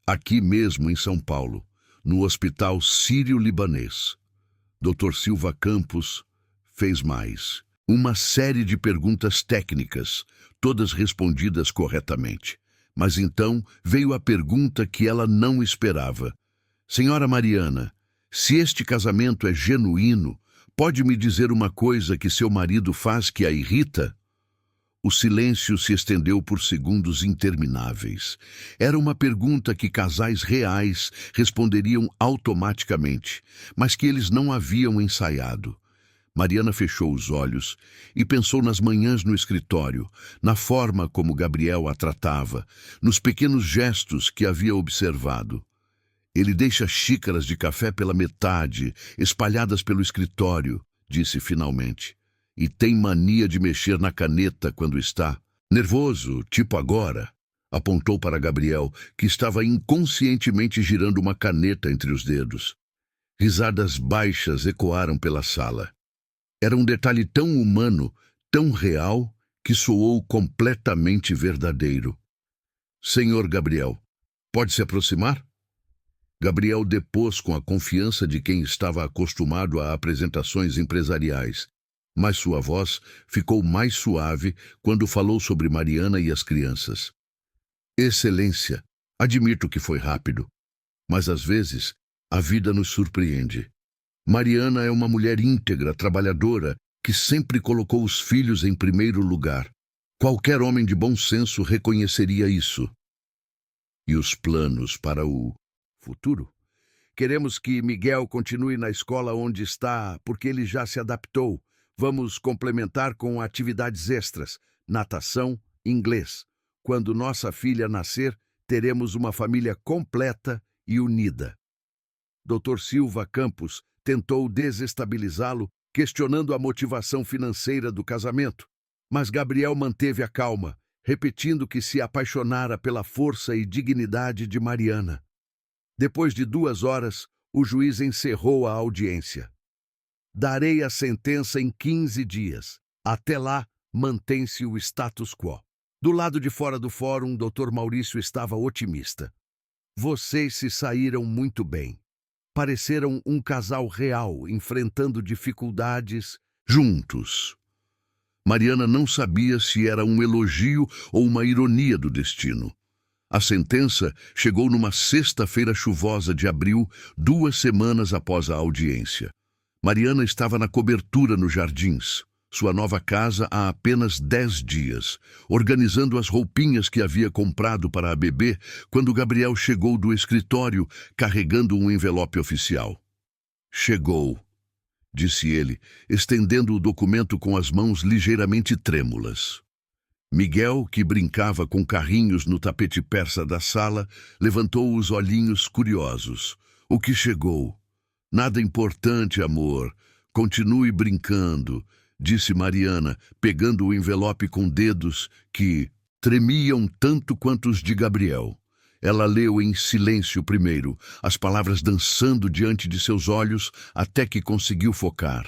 Aqui mesmo em São Paulo, no Hospital Sírio-Libanês. Dr. Silva Campos fez mais. Uma série de perguntas técnicas, todas respondidas corretamente. Mas então veio a pergunta que ela não esperava. Senhora Mariana, se este casamento é genuíno, pode me dizer uma coisa que seu marido faz que a irrita? O silêncio se estendeu por segundos intermináveis. Era uma pergunta que casais reais responderiam automaticamente, mas que eles não haviam ensaiado. Mariana fechou os olhos e pensou nas manhãs no escritório, na forma como Gabriel a tratava, nos pequenos gestos que havia observado. Ele deixa xícaras de café pela metade, espalhadas pelo escritório, disse finalmente. E tem mania de mexer na caneta quando está nervoso, tipo agora. Apontou para Gabriel, que estava inconscientemente girando uma caneta entre os dedos. Risadas baixas ecoaram pela sala. Era um detalhe tão humano, tão real, que soou completamente verdadeiro. Senhor Gabriel, pode se aproximar? Gabriel depôs com a confiança de quem estava acostumado a apresentações empresariais, mas sua voz ficou mais suave quando falou sobre Mariana e as crianças. Excelência, admito que foi rápido, mas às vezes a vida nos surpreende. Mariana é uma mulher íntegra, trabalhadora, que sempre colocou os filhos em primeiro lugar. Qualquer homem de bom senso reconheceria isso. E os planos para o futuro? Queremos que Miguel continue na escola onde está, porque ele já se adaptou. Vamos complementar com atividades extras, natação, inglês. Quando nossa filha nascer, teremos uma família completa e unida. Dr. Silva Campos tentou desestabilizá-lo, questionando a motivação financeira do casamento. Mas Gabriel manteve a calma, repetindo que se apaixonara pela força e dignidade de Mariana. Depois de 2 horas, o juiz encerrou a audiência. Darei a sentença em 15 dias. Até lá, mantém-se o status quo. Do lado de fora do fórum, Dr. Maurício estava otimista. Vocês se saíram muito bem. Pareceram um casal real, enfrentando dificuldades juntos. Mariana não sabia se era um elogio ou uma ironia do destino. A sentença chegou numa sexta-feira chuvosa de abril, 2 semanas após a audiência. Mariana estava na cobertura nos jardins, sua nova casa há apenas 10 dias, organizando as roupinhas que havia comprado para a bebê quando Gabriel chegou do escritório carregando um envelope oficial. Chegou, disse ele, estendendo o documento com as mãos ligeiramente trêmulas. Miguel, que brincava com carrinhos no tapete persa da sala, levantou os olhinhos curiosos. O que chegou? Nada importante, amor. Continue brincando, disse Mariana, pegando o envelope com dedos que tremiam tanto quanto os de Gabriel. Ela leu em silêncio primeiro, as palavras dançando diante de seus olhos até que conseguiu focar.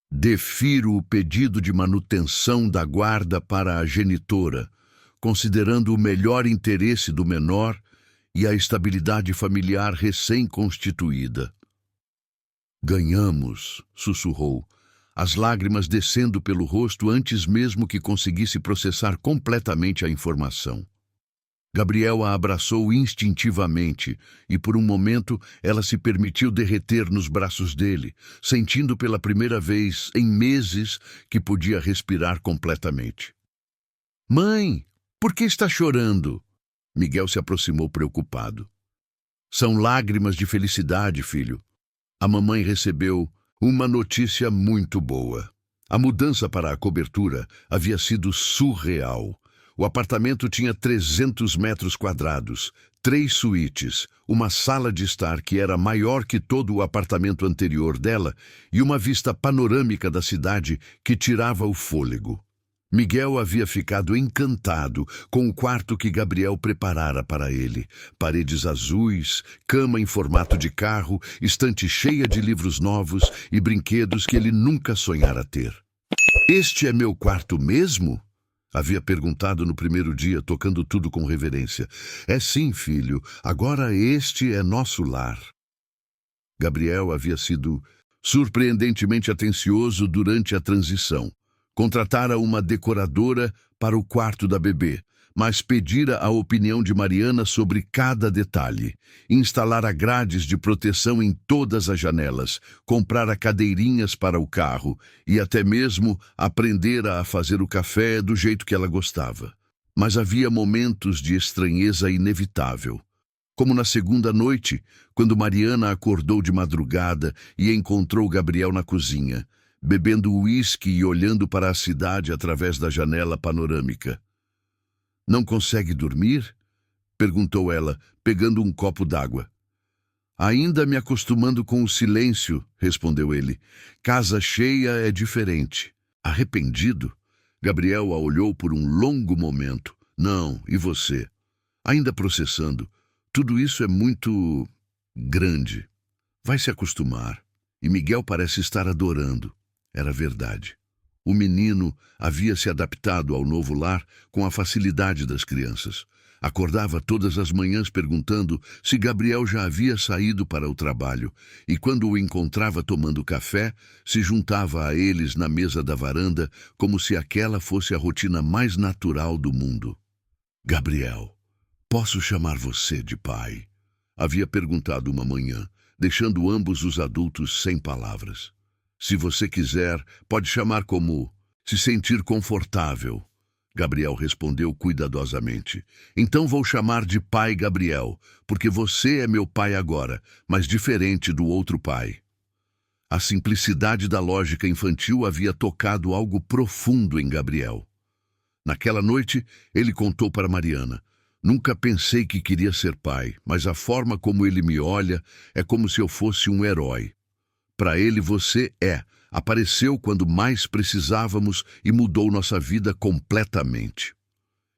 Defiro o pedido de manutenção da guarda para a genitora, considerando o melhor interesse do menor e a estabilidade familiar recém-constituída. Ganhamos, sussurrou, as lágrimas descendo pelo rosto antes mesmo que conseguisse processar completamente a informação. Gabriel a abraçou instintivamente e, por um momento, ela se permitiu derreter nos braços dele, sentindo pela primeira vez em meses que podia respirar completamente. Mãe, por que está chorando? Miguel se aproximou preocupado. São lágrimas de felicidade, filho. A mamãe recebeu uma notícia muito boa. A mudança para a cobertura havia sido surreal. O apartamento tinha 300 metros quadrados, 3 suítes, uma sala de estar que era maior que todo o apartamento anterior dela e uma vista panorâmica da cidade que tirava o fôlego. Miguel havia ficado encantado com o quarto que Gabriel preparara para ele. Paredes azuis, cama em formato de carro, estante cheia de livros novos e brinquedos que ele nunca sonhara ter. "Este é meu quarto mesmo?" havia perguntado no primeiro dia, tocando tudo com reverência. "É sim, filho. Agora este é nosso lar." Gabriel havia sido surpreendentemente atencioso durante a transição. Contratara uma decoradora para o quarto da bebê, mas pedira a opinião de Mariana sobre cada detalhe. Instalara grades de proteção em todas as janelas, comprara cadeirinhas para o carro e até mesmo aprendera a fazer o café do jeito que ela gostava. Mas havia momentos de estranheza inevitável. Como na segunda noite, quando Mariana acordou de madrugada e encontrou Gabriel na cozinha, bebendo uísque e olhando para a cidade através da janela panorâmica. "Não consegue dormir?" perguntou ela, pegando um copo d'água. "Ainda me acostumando com o silêncio", respondeu ele. "Casa cheia é diferente." Arrependido, Gabriel a olhou por um longo momento. "Não, e você?" "Ainda processando. Tudo isso é muito grande. Vai se acostumar." E Miguel parece estar adorando. Era verdade. O menino havia se adaptado ao novo lar com a facilidade das crianças. Acordava todas as manhãs perguntando se Gabriel já havia saído para o trabalho e, quando o encontrava tomando café, se juntava a eles na mesa da varanda como se aquela fosse a rotina mais natural do mundo. "Gabriel, posso chamar você de pai?" havia perguntado uma manhã, deixando ambos os adultos sem palavras. "Se você quiser, pode chamar como se sentir confortável", Gabriel respondeu cuidadosamente. "Então vou chamar de pai Gabriel, porque você é meu pai agora, mas diferente do outro pai." A simplicidade da lógica infantil havia tocado algo profundo em Gabriel. Naquela noite, ele contou para Mariana: "Nunca pensei que queria ser pai, mas a forma como ele me olha é como se eu fosse um herói. Para ele você apareceu quando mais precisávamos e mudou nossa vida completamente."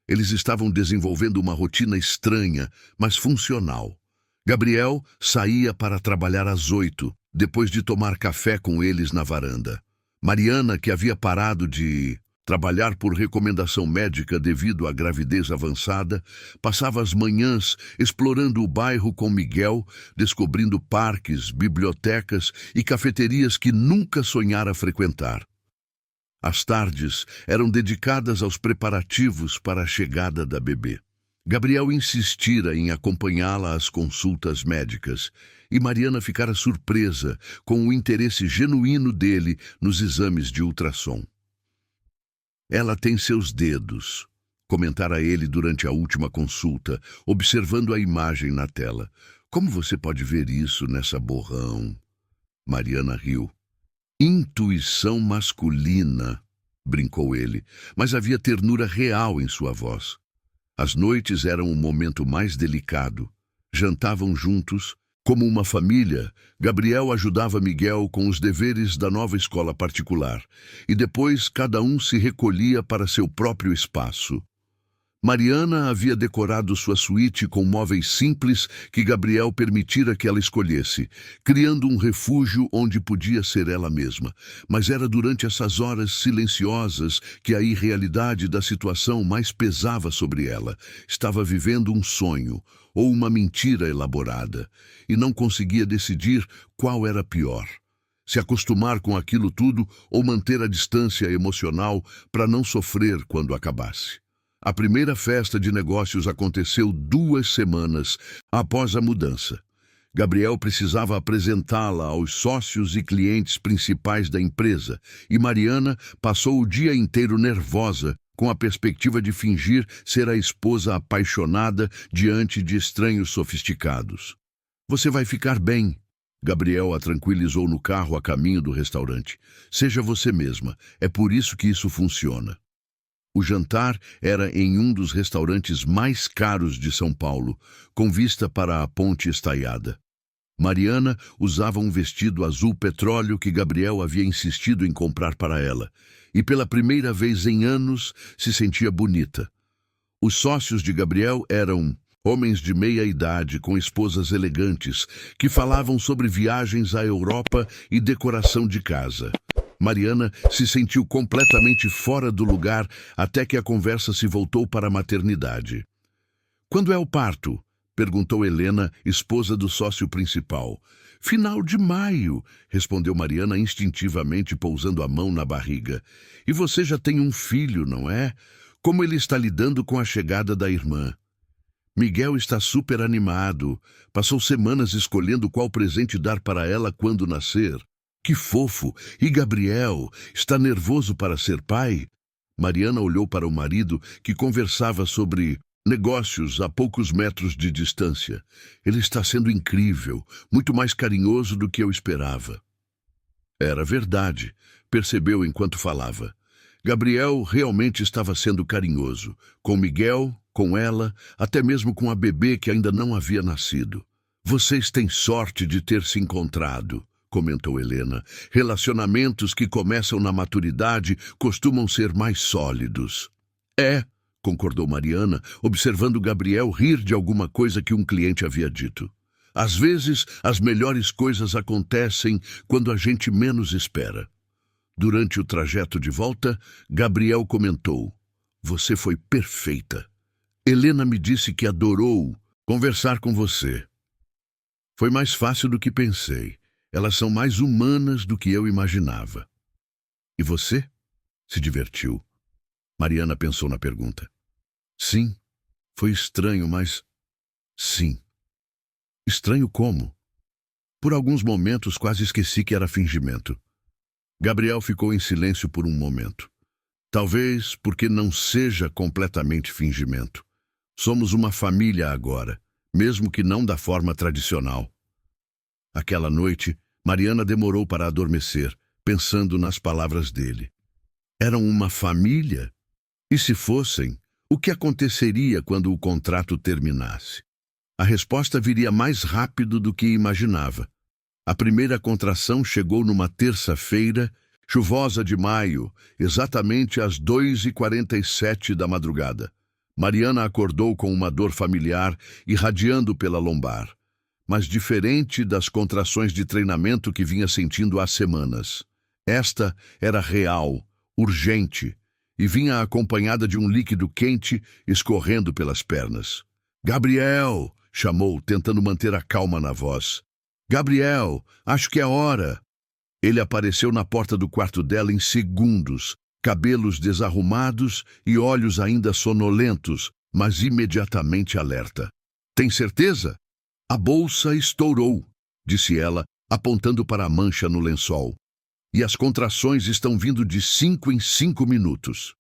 Eles estavam desenvolvendo uma rotina estranha, mas funcional. Gabriel saía para trabalhar às 8, depois de tomar café com eles na varanda. Mariana, que havia parado de trabalhar por recomendação médica devido à gravidez avançada, passava as manhãs explorando o bairro com Miguel, descobrindo parques, bibliotecas e cafeterias que nunca sonhara frequentar. As tardes eram dedicadas aos preparativos para a chegada da bebê. Gabriel insistira em acompanhá-la às consultas médicas, e Mariana ficara surpresa com o interesse genuíno dele nos exames de ultrassom. "Ela tem seus dedos", comentara ele durante a última consulta, observando a imagem na tela. "Como você pode ver isso nessa borrão?" Mariana riu. "Intuição masculina", brincou ele, mas havia ternura real em sua voz. As noites eram o momento mais delicado. Jantavam juntos. Como uma família, Gabriel ajudava Miguel com os deveres da nova escola particular, e depois cada um se recolhia para seu próprio espaço. Mariana havia decorado sua suíte com móveis simples que Gabriel permitira que ela escolhesse, criando um refúgio onde podia ser ela mesma. Mas era durante essas horas silenciosas que a irrealidade da situação mais pesava sobre ela. Estava vivendo um sonho, ou uma mentira elaborada, e não conseguia decidir qual era pior: se acostumar com aquilo tudo ou manter a distância emocional para não sofrer quando acabasse. A primeira festa de negócios aconteceu 2 semanas após a mudança. Gabriel precisava apresentá-la aos sócios e clientes principais da empresa, e Mariana passou o dia inteiro nervosa, com a perspectiva de fingir ser a esposa apaixonada diante de estranhos sofisticados. "Você vai ficar bem", Gabriel a tranquilizou no carro a caminho do restaurante. "Seja você mesma, é por isso que isso funciona." O jantar era em um dos restaurantes mais caros de São Paulo, com vista para a ponte estaiada. Mariana usava um vestido azul petróleo que Gabriel havia insistido em comprar para ela, e pela primeira vez em anos se sentia bonita. Os sócios de Gabriel eram homens de meia idade com esposas elegantes que falavam sobre viagens à Europa e decoração de casa. Mariana se sentiu completamente fora do lugar até que a conversa se voltou para a maternidade. "Quando é o parto?" perguntou Helena, esposa do sócio principal. "Final de maio", respondeu Mariana instintivamente, pousando a mão na barriga. "E você já tem um filho, não é? Como ele está lidando com a chegada da irmã?" "Miguel está super animado. Passou semanas escolhendo qual presente dar para ela quando nascer. Que fofo! E Gabriel, está nervoso para ser pai?" Mariana olhou para o marido, que conversava sobre negócios a poucos metros de distância. "Ele está sendo incrível, muito mais carinhoso do que eu esperava." Era verdade, percebeu enquanto falava. Gabriel realmente estava sendo carinhoso, com Miguel, com ela, até mesmo com a bebê que ainda não havia nascido. "Vocês têm sorte de ter se encontrado", comentou Helena. "Relacionamentos que começam na maturidade costumam ser mais sólidos." "É", concordou Mariana, observando Gabriel rir de alguma coisa que um cliente havia dito. "Às vezes, as melhores coisas acontecem quando a gente menos espera." Durante o trajeto de volta, Gabriel comentou: "Você foi perfeita. Helena me disse que adorou conversar com você. Foi mais fácil do que pensei. Elas são mais humanas do que eu imaginava." "E você?" Se divertiu. Mariana pensou na pergunta. "Sim, foi estranho, mas... sim." "Estranho como?" "Por alguns momentos quase esqueci que era fingimento." Gabriel ficou em silêncio por um momento. "Talvez porque não seja completamente fingimento. Somos uma família agora, mesmo que não da forma tradicional." Aquela noite, Mariana demorou para adormecer, pensando nas palavras dele. Eram uma família? E se fossem, o que aconteceria quando o contrato terminasse? A resposta viria mais rápido do que imaginava. A primeira contração chegou numa terça-feira, chuvosa de maio, exatamente às 2h47 da madrugada. Mariana acordou com uma dor familiar irradiando pela lombar, mas diferente das contrações de treinamento que vinha sentindo há semanas. Esta era real, urgente, e vinha acompanhada de um líquido quente escorrendo pelas pernas. "Gabriel!" chamou, tentando manter a calma na voz. "Gabriel, acho que é hora." Ele apareceu na porta do quarto dela em segundos, cabelos desarrumados e olhos ainda sonolentos, mas imediatamente alerta. "Tem certeza?" "A bolsa estourou", disse ela, apontando para a mancha no lençol. "E as contrações estão vindo de 5 em 5 minutos."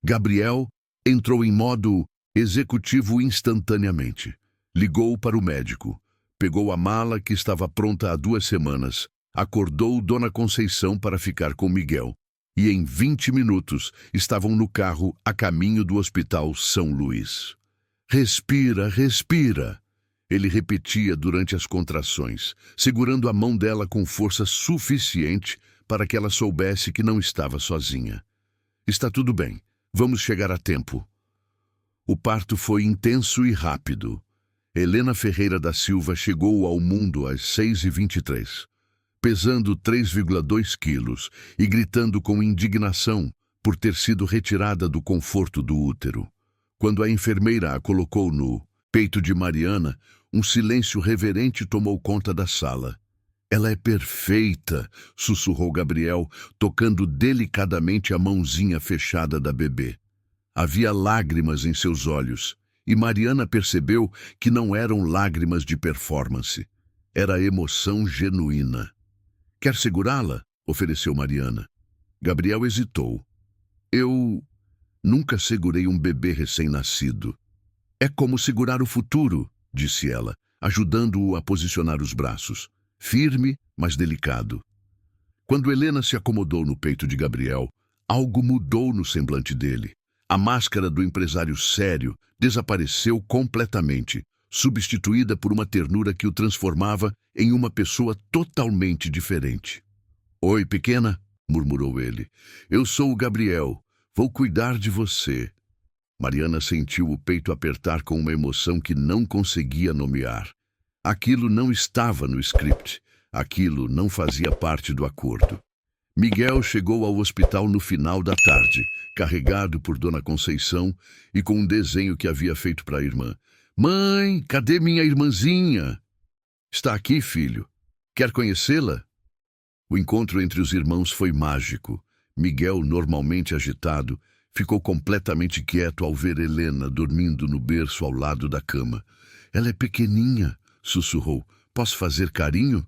Gabriel entrou em modo executivo instantaneamente. Ligou para o médico. Pegou a mala que estava pronta há 2 semanas. Acordou Dona Conceição para ficar com Miguel. E em 20 minutos estavam no carro a caminho do Hospital São Luís. "Respira, respira", ele repetia durante as contrações, segurando a mão dela com força suficiente para que ela soubesse que não estava sozinha. "Está tudo bem. Vamos chegar a tempo." O parto foi intenso e rápido. Helena Ferreira da Silva chegou ao mundo às 6h23, pesando 3,2 quilos e gritando com indignação por ter sido retirada do conforto do útero. Quando a enfermeira a colocou no peito de Mariana, um silêncio reverente tomou conta da sala. "Ela é perfeita", sussurrou Gabriel, tocando delicadamente a mãozinha fechada da bebê. Havia lágrimas em seus olhos, e Mariana percebeu que não eram lágrimas de performance. Era emoção genuína. "Quer segurá-la?" ofereceu Mariana. Gabriel hesitou. "Eu nunca segurei um bebê recém-nascido." "É como segurar o futuro", disse ela, ajudando-o a posicionar os braços. Firme, mas delicado. Quando Helena se acomodou no peito de Gabriel, algo mudou no semblante dele. A máscara do empresário sério desapareceu completamente, substituída por uma ternura que o transformava em uma pessoa totalmente diferente. "Oi, pequena", murmurou ele. "Eu sou o Gabriel. Vou cuidar de você." Mariana sentiu o peito apertar com uma emoção que não conseguia nomear. Aquilo não estava no script. Aquilo não fazia parte do acordo. Miguel chegou ao hospital no final da tarde, carregado por Dona Conceição e com um desenho que havia feito para a irmã. "Mãe, cadê minha irmãzinha?" "Está aqui, filho. Quer conhecê-la?" O encontro entre os irmãos foi mágico. Miguel, normalmente agitado, ficou completamente quieto ao ver Helena dormindo no berço ao lado da cama. "Ela é pequeninha", sussurrou. "Posso fazer carinho?"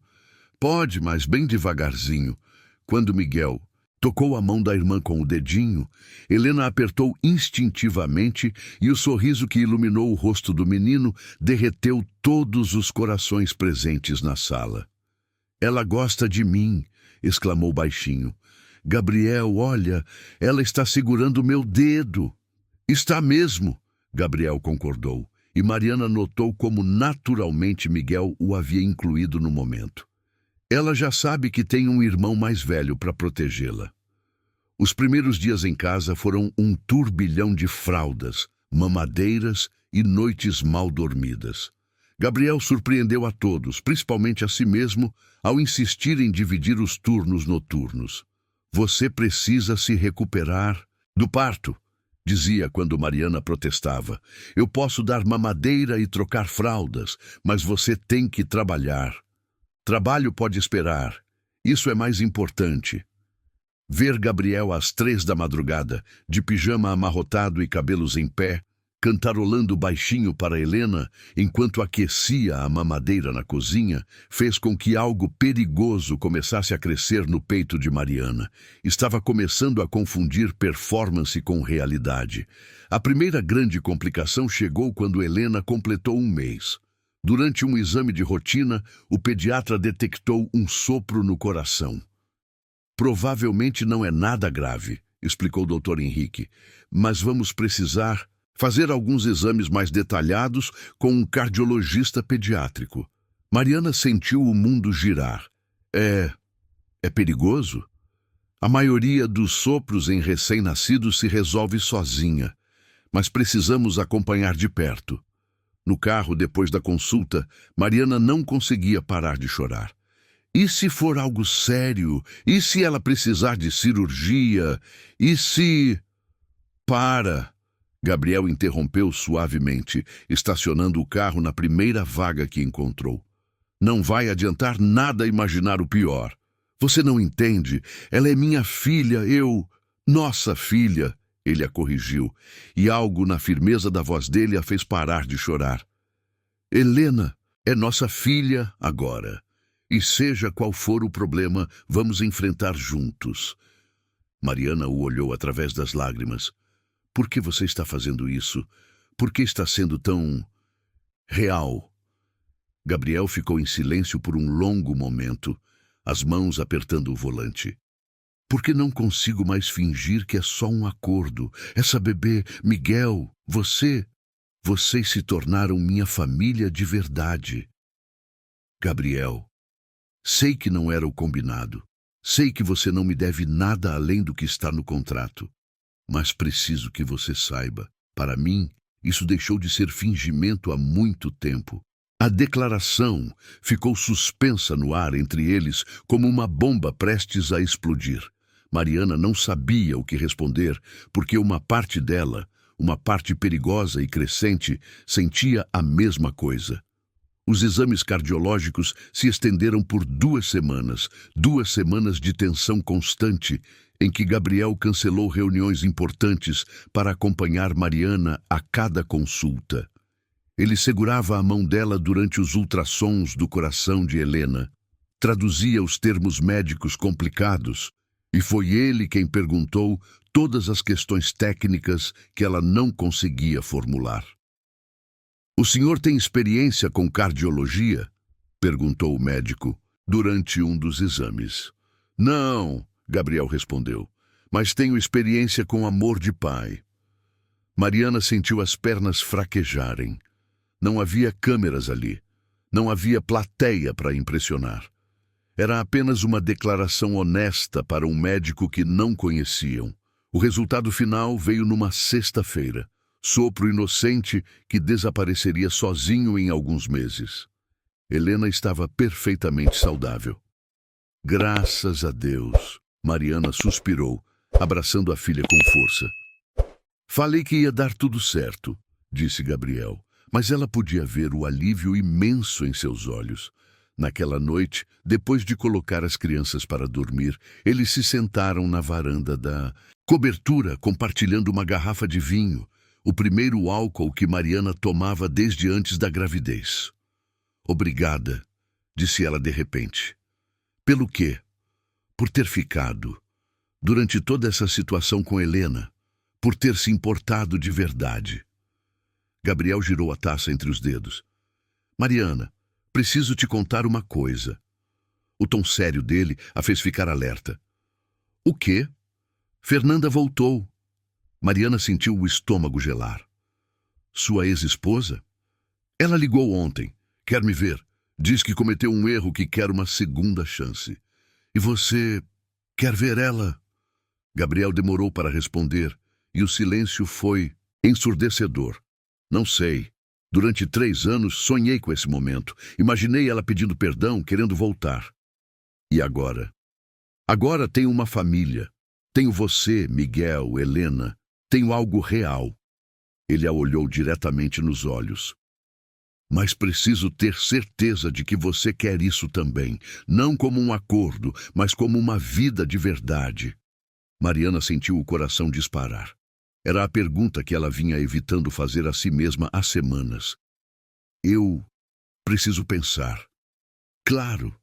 "Pode, mas bem devagarzinho." Quando Miguel tocou a mão da irmã com o dedinho, Helena apertou instintivamente e o sorriso que iluminou o rosto do menino derreteu todos os corações presentes na sala. "Ela gosta de mim", exclamou baixinho. "Gabriel, olha, ela está segurando meu dedo." "Está mesmo", Gabriel concordou, e Mariana notou como naturalmente Miguel o havia incluído no momento. Ela já sabe que tem um irmão mais velho para protegê-la. Os primeiros dias em casa foram um turbilhão de fraldas, mamadeiras e noites mal dormidas. Gabriel surpreendeu a todos, principalmente a si mesmo, ao insistir em dividir os turnos noturnos. "Você precisa se recuperar do parto", dizia quando Mariana protestava. "Eu posso dar mamadeira e trocar fraldas, mas você tem que trabalhar. Trabalho pode esperar. Isso é mais importante." Ver Gabriel às 3 da madrugada, de pijama amarrotado e cabelos em pé, cantarolando baixinho para Helena, enquanto aquecia a mamadeira na cozinha, fez com que algo perigoso começasse a crescer no peito de Mariana. Estava começando a confundir performance com realidade. A primeira grande complicação chegou quando Helena completou 1 mês. Durante um exame de rotina, o pediatra detectou um sopro no coração. "Provavelmente não é nada grave", explicou o Dr. Henrique, "mas vamos precisar fazer alguns exames mais detalhados com um cardiologista pediátrico." Mariana sentiu o mundo girar. É perigoso?" "A maioria dos sopros em recém-nascidos se resolve sozinha, mas precisamos acompanhar de perto." No carro, depois da consulta, Mariana não conseguia parar de chorar. "E se for algo sério? E se ela precisar de cirurgia? E se..." "Para!" Gabriel interrompeu suavemente, estacionando o carro na primeira vaga que encontrou. "Não vai adiantar nada imaginar o pior. Você não entende. Ela é minha filha, Nossa filha." Ele a corrigiu, e algo na firmeza da voz dele a fez parar de chorar. "Helena é nossa filha agora. E seja qual for o problema, vamos enfrentar juntos." Mariana o olhou através das lágrimas. "Por que você está fazendo isso? Por que está sendo tão real?" Gabriel ficou em silêncio por um longo momento, as mãos apertando o volante. "Porque não consigo mais fingir que é só um acordo. Essa bebê, Miguel, vocês se tornaram minha família de verdade." "Gabriel, sei que não era o combinado. Sei que você não me deve nada além do que está no contrato. Mas preciso que você saiba, para mim, isso deixou de ser fingimento há muito tempo." A declaração ficou suspensa no ar entre eles como uma bomba prestes a explodir. Mariana não sabia o que responder, porque uma parte dela, uma parte perigosa e crescente, sentia a mesma coisa. Os exames cardiológicos se estenderam por 2 semanas, 2 semanas de tensão constante, em que Gabriel cancelou reuniões importantes para acompanhar Mariana a cada consulta. Ele segurava a mão dela durante os ultrassons do coração de Helena, traduzia os termos médicos complicados, e foi ele quem perguntou todas as questões técnicas que ela não conseguia formular. "O senhor tem experiência com cardiologia?" perguntou o médico durante um dos exames. "Não", Gabriel respondeu, "mas tenho experiência com amor de pai." Mariana sentiu as pernas fraquejarem. Não havia câmeras ali. Não havia plateia para impressionar. Era apenas uma declaração honesta para um médico que não conheciam. O resultado final veio numa sexta-feira. Sopro inocente que desapareceria sozinho em alguns meses. Helena estava perfeitamente saudável. Graças a Deus, Mariana suspirou, abraçando a filha com força. Falei que ia dar tudo certo, disse Gabriel, mas ela podia ver o alívio imenso em seus olhos. Naquela noite, depois de colocar as crianças para dormir, eles se sentaram na varanda da cobertura, compartilhando uma garrafa de vinho, o primeiro álcool que Mariana tomava desde antes da gravidez. Obrigada, disse ela de repente. Pelo quê? Por ter ficado, durante toda essa situação com Helena, por ter se importado de verdade. Gabriel girou a taça entre os dedos. Mariana, preciso te contar uma coisa. O tom sério dele a fez ficar alerta. O quê? Fernanda voltou. Mariana sentiu o estômago gelar. Sua ex-esposa? Ela ligou ontem. Quer me ver? Diz que cometeu um erro, que quer uma segunda chance. E você quer ver ela? Gabriel demorou para responder, e o silêncio foi ensurdecedor. Não sei. Durante 3 anos sonhei com esse momento. Imaginei ela pedindo perdão, querendo voltar. E agora? Agora tenho uma família. Tenho você, Miguel, Helena. Tenho algo real. Ele a olhou diretamente nos olhos. Mas preciso ter certeza de que você quer isso também. Não como um acordo, mas como uma vida de verdade. Mariana sentiu o coração disparar. Era a pergunta que ela vinha evitando fazer a si mesma há semanas. Eu preciso pensar. Claro.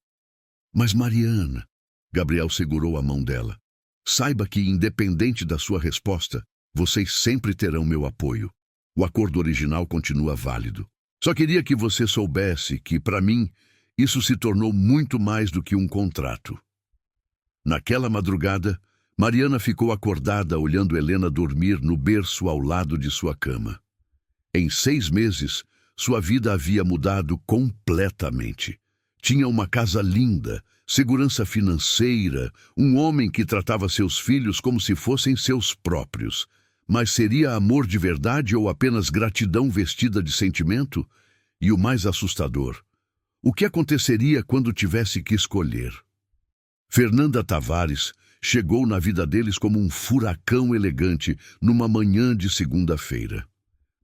Mas Mariana... Gabriel segurou a mão dela. Saiba que, independente da sua resposta, vocês sempre terão meu apoio. O acordo original continua válido. Só queria que você soubesse que, para mim, isso se tornou muito mais do que um contrato. Naquela madrugada, Mariana ficou acordada olhando Helena dormir no berço ao lado de sua cama. Em 6 meses, sua vida havia mudado completamente. Tinha uma casa linda, segurança financeira, um homem que tratava seus filhos como se fossem seus próprios. Mas seria amor de verdade ou apenas gratidão vestida de sentimento? E o mais assustador, o que aconteceria quando tivesse que escolher? Fernanda Tavares chegou na vida deles como um furacão elegante numa manhã de segunda-feira.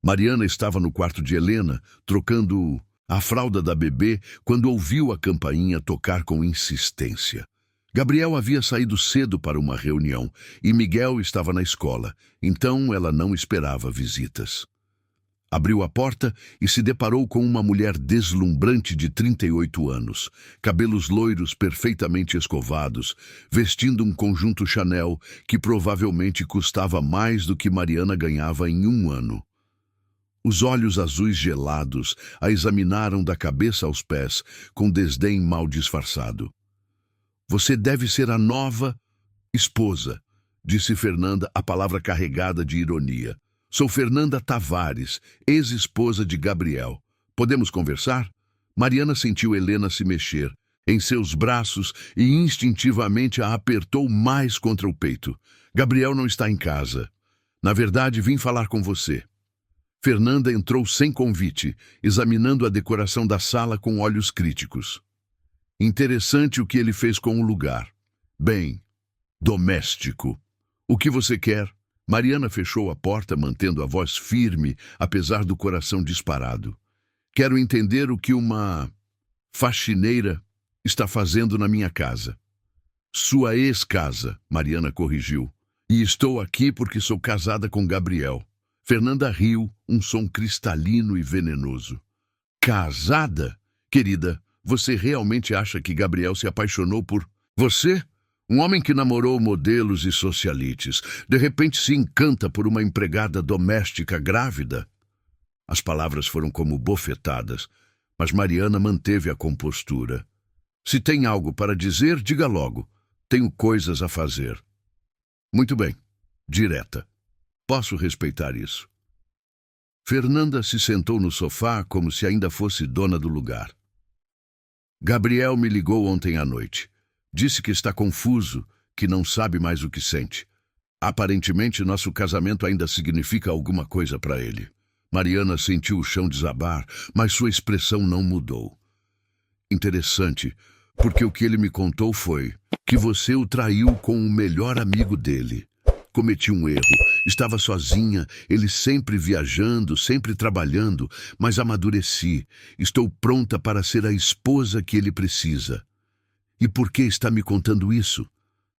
Mariana estava no quarto de Helena, trocando a fralda da bebê, quando ouviu a campainha tocar com insistência. Gabriel havia saído cedo para uma reunião e Miguel estava na escola, então ela não esperava visitas. Abriu a porta e se deparou com uma mulher deslumbrante de 38 anos, cabelos loiros perfeitamente escovados, vestindo um conjunto Chanel que provavelmente custava mais do que Mariana ganhava em 1 ano. Os olhos azuis gelados a examinaram da cabeça aos pés, com desdém mal disfarçado. Você deve ser a nova esposa, disse Fernanda, a palavra carregada de ironia. Sou Fernanda Tavares, ex-esposa de Gabriel. Podemos conversar? Mariana sentiu Helena se mexer em seus braços e instintivamente a apertou mais contra o peito. Gabriel não está em casa. Na verdade, vim falar com você. Fernanda entrou sem convite, examinando a decoração da sala com olhos críticos. Interessante o que ele fez com o lugar. Bem, doméstico. O que você quer? Mariana fechou a porta, mantendo a voz firme, apesar do coração disparado. Quero entender o que uma faxineira está fazendo na minha casa. Sua ex-casa, Mariana corrigiu. E estou aqui porque sou casada com Gabriel. Fernanda riu, um som cristalino e venenoso. Casada? Querida, você realmente acha que Gabriel se apaixonou por você? Um homem que namorou modelos e socialites, de repente se encanta por uma empregada doméstica grávida? As palavras foram como bofetadas, mas Mariana manteve a compostura. Se tem algo para dizer, diga logo. Tenho coisas a fazer. Muito bem. Direta. Posso respeitar isso. Fernanda se sentou no sofá como se ainda fosse dona do lugar. Gabriel me ligou ontem à noite. Disse que está confuso, que não sabe mais o que sente. Aparentemente, nosso casamento ainda significa alguma coisa para ele. Mariana sentiu o chão desabar, mas sua expressão não mudou. Interessante, porque o que ele me contou foi que você o traiu com o melhor amigo dele. Cometi um erro. Estava sozinha, ele sempre viajando, sempre trabalhando, mas amadureci. Estou pronta para ser a esposa que ele precisa. E por que está me contando isso?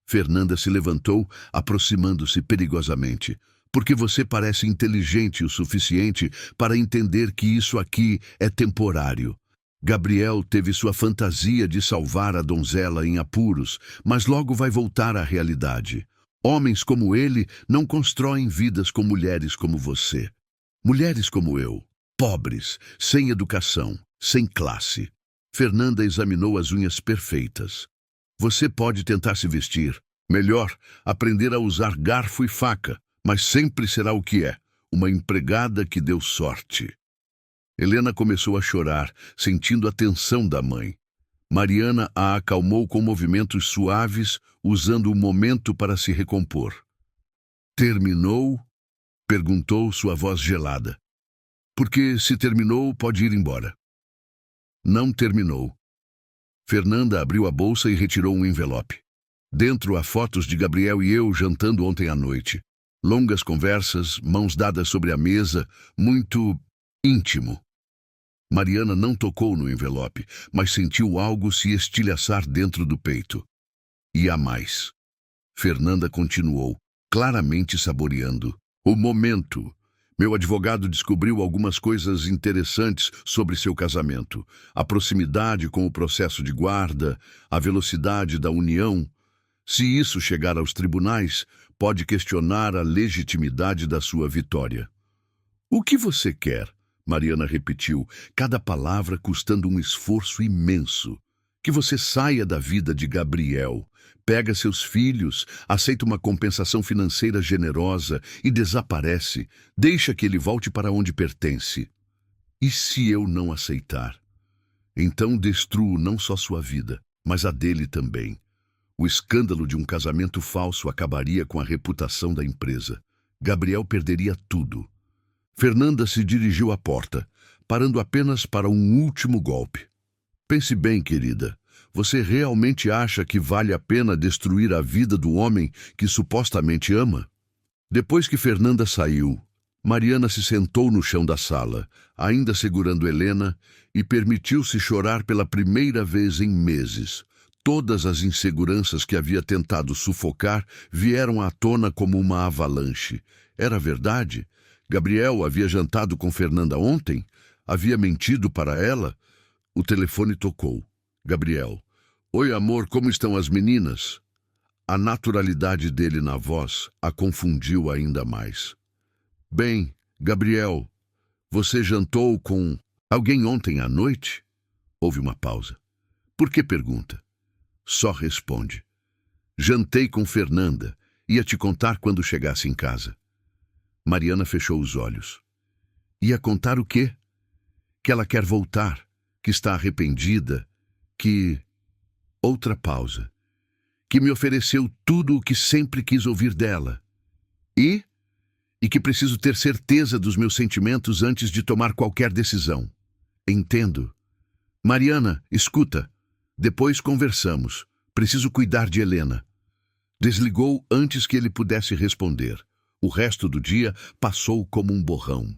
Fernanda se levantou, aproximando-se perigosamente. Porque você parece inteligente o suficiente para entender que isso aqui é temporário. Gabriel teve sua fantasia de salvar a donzela em apuros, mas logo vai voltar à realidade. Homens como ele não constroem vidas com mulheres como você. Mulheres como eu, pobres, sem educação, sem classe. Fernanda examinou as unhas perfeitas. Você pode tentar se vestir. Melhor, aprender a usar garfo e faca, mas sempre será o que é, uma empregada que deu sorte. Helena começou a chorar, sentindo a tensão da mãe. Mariana a acalmou com movimentos suaves, usando o momento para se recompor. Terminou? Perguntou sua voz gelada. Porque se terminou, pode ir embora. Não terminou. Fernanda abriu a bolsa e retirou um envelope. Dentro há fotos de Gabriel e eu jantando ontem à noite. Longas conversas, mãos dadas sobre a mesa, muito íntimo. Mariana não tocou no envelope, mas sentiu algo se estilhaçar dentro do peito. E há mais. Fernanda continuou, claramente saboreando. O momento. Meu advogado descobriu algumas coisas interessantes sobre seu casamento. A proximidade com o processo de guarda, a velocidade da união. Se isso chegar aos tribunais, pode questionar a legitimidade da sua vitória. O que você quer? Mariana repetiu, cada palavra custando um esforço imenso. Que você saia da vida de Gabriel, pega seus filhos, aceita uma compensação financeira generosa e desaparece. Deixa que ele volte para onde pertence. E se eu não aceitar? Então destruo não só sua vida, mas a dele também. O escândalo de um casamento falso acabaria com a reputação da empresa. Gabriel perderia tudo. Fernanda se dirigiu à porta, parando apenas para um último golpe. Pense bem, querida. Você realmente acha que vale a pena destruir a vida do homem que supostamente ama? Depois que Fernanda saiu, Mariana se sentou no chão da sala, ainda segurando Helena, e permitiu-se chorar pela primeira vez em meses. Todas as inseguranças que havia tentado sufocar vieram à tona como uma avalanche. Era verdade? Gabriel havia jantado com Fernanda ontem? Havia mentido para ela? O telefone tocou. Gabriel. Oi, amor, como estão as meninas? A naturalidade dele na voz a confundiu ainda mais. Bem, Gabriel, você jantou com alguém ontem à noite? Houve uma pausa. Por que pergunta? Só responde. Jantei com Fernanda. Ia te contar quando chegasse em casa. Mariana fechou os olhos. Ia contar o quê? Que ela quer voltar, que está arrependida, que... Outra pausa. Que me ofereceu tudo o que sempre quis ouvir dela. E que preciso ter certeza dos meus sentimentos antes de tomar qualquer decisão. Entendo. Mariana, escuta. Depois conversamos. Preciso cuidar de Helena. Desligou antes que ele pudesse responder. O resto do dia passou como um borrão.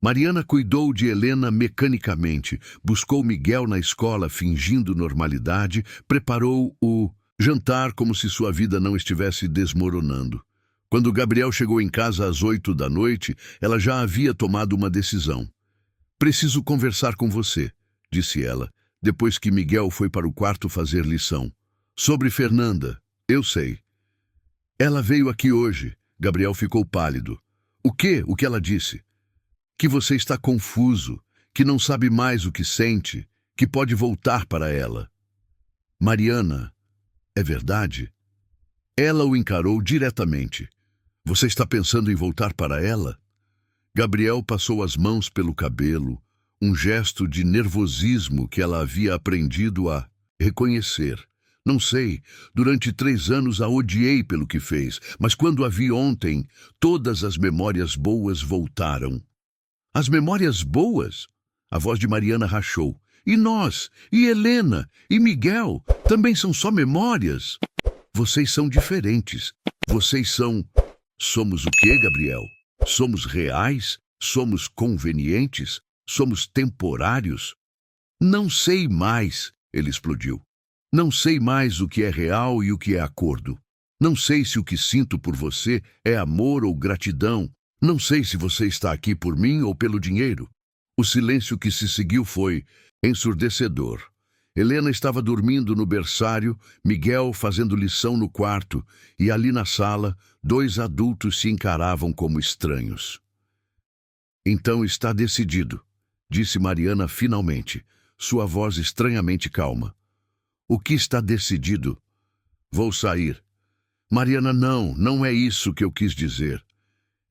Mariana cuidou de Helena mecanicamente, buscou Miguel na escola fingindo normalidade, preparou o jantar como se sua vida não estivesse desmoronando. Quando Gabriel chegou em casa às 8 da noite, ela já havia tomado uma decisão. Preciso conversar com você, disse ela, depois que Miguel foi para o quarto fazer lição. Sobre Fernanda, eu sei. Ela veio aqui hoje. Gabriel ficou pálido. O quê? O que ela disse? Que você está confuso, que não sabe mais o que sente, que pode voltar para ela. Mariana, é verdade? Ela o encarou diretamente. Você está pensando em voltar para ela? Gabriel passou as mãos pelo cabelo, um gesto de nervosismo que ela havia aprendido a reconhecer. Não sei, durante 3 anos a odiei pelo que fez, mas quando a vi ontem, todas as memórias boas voltaram. As memórias boas? A voz de Mariana rachou. E nós, e Helena, e Miguel, também são só memórias. Vocês são diferentes. Vocês são... Somos o quê, Gabriel? Somos reais? Somos convenientes? Somos temporários? Não sei mais, ele explodiu. Não sei mais o que é real e o que é acordo. Não sei se o que sinto por você é amor ou gratidão. Não sei se você está aqui por mim ou pelo dinheiro. O silêncio que se seguiu foi ensurdecedor. Helena estava dormindo no berçário, Miguel fazendo lição no quarto, e ali na sala, 2 adultos se encaravam como estranhos. Então está decidido, disse Mariana finalmente, sua voz estranhamente calma. O que está decidido? Vou sair. Mariana, não é isso que eu quis dizer.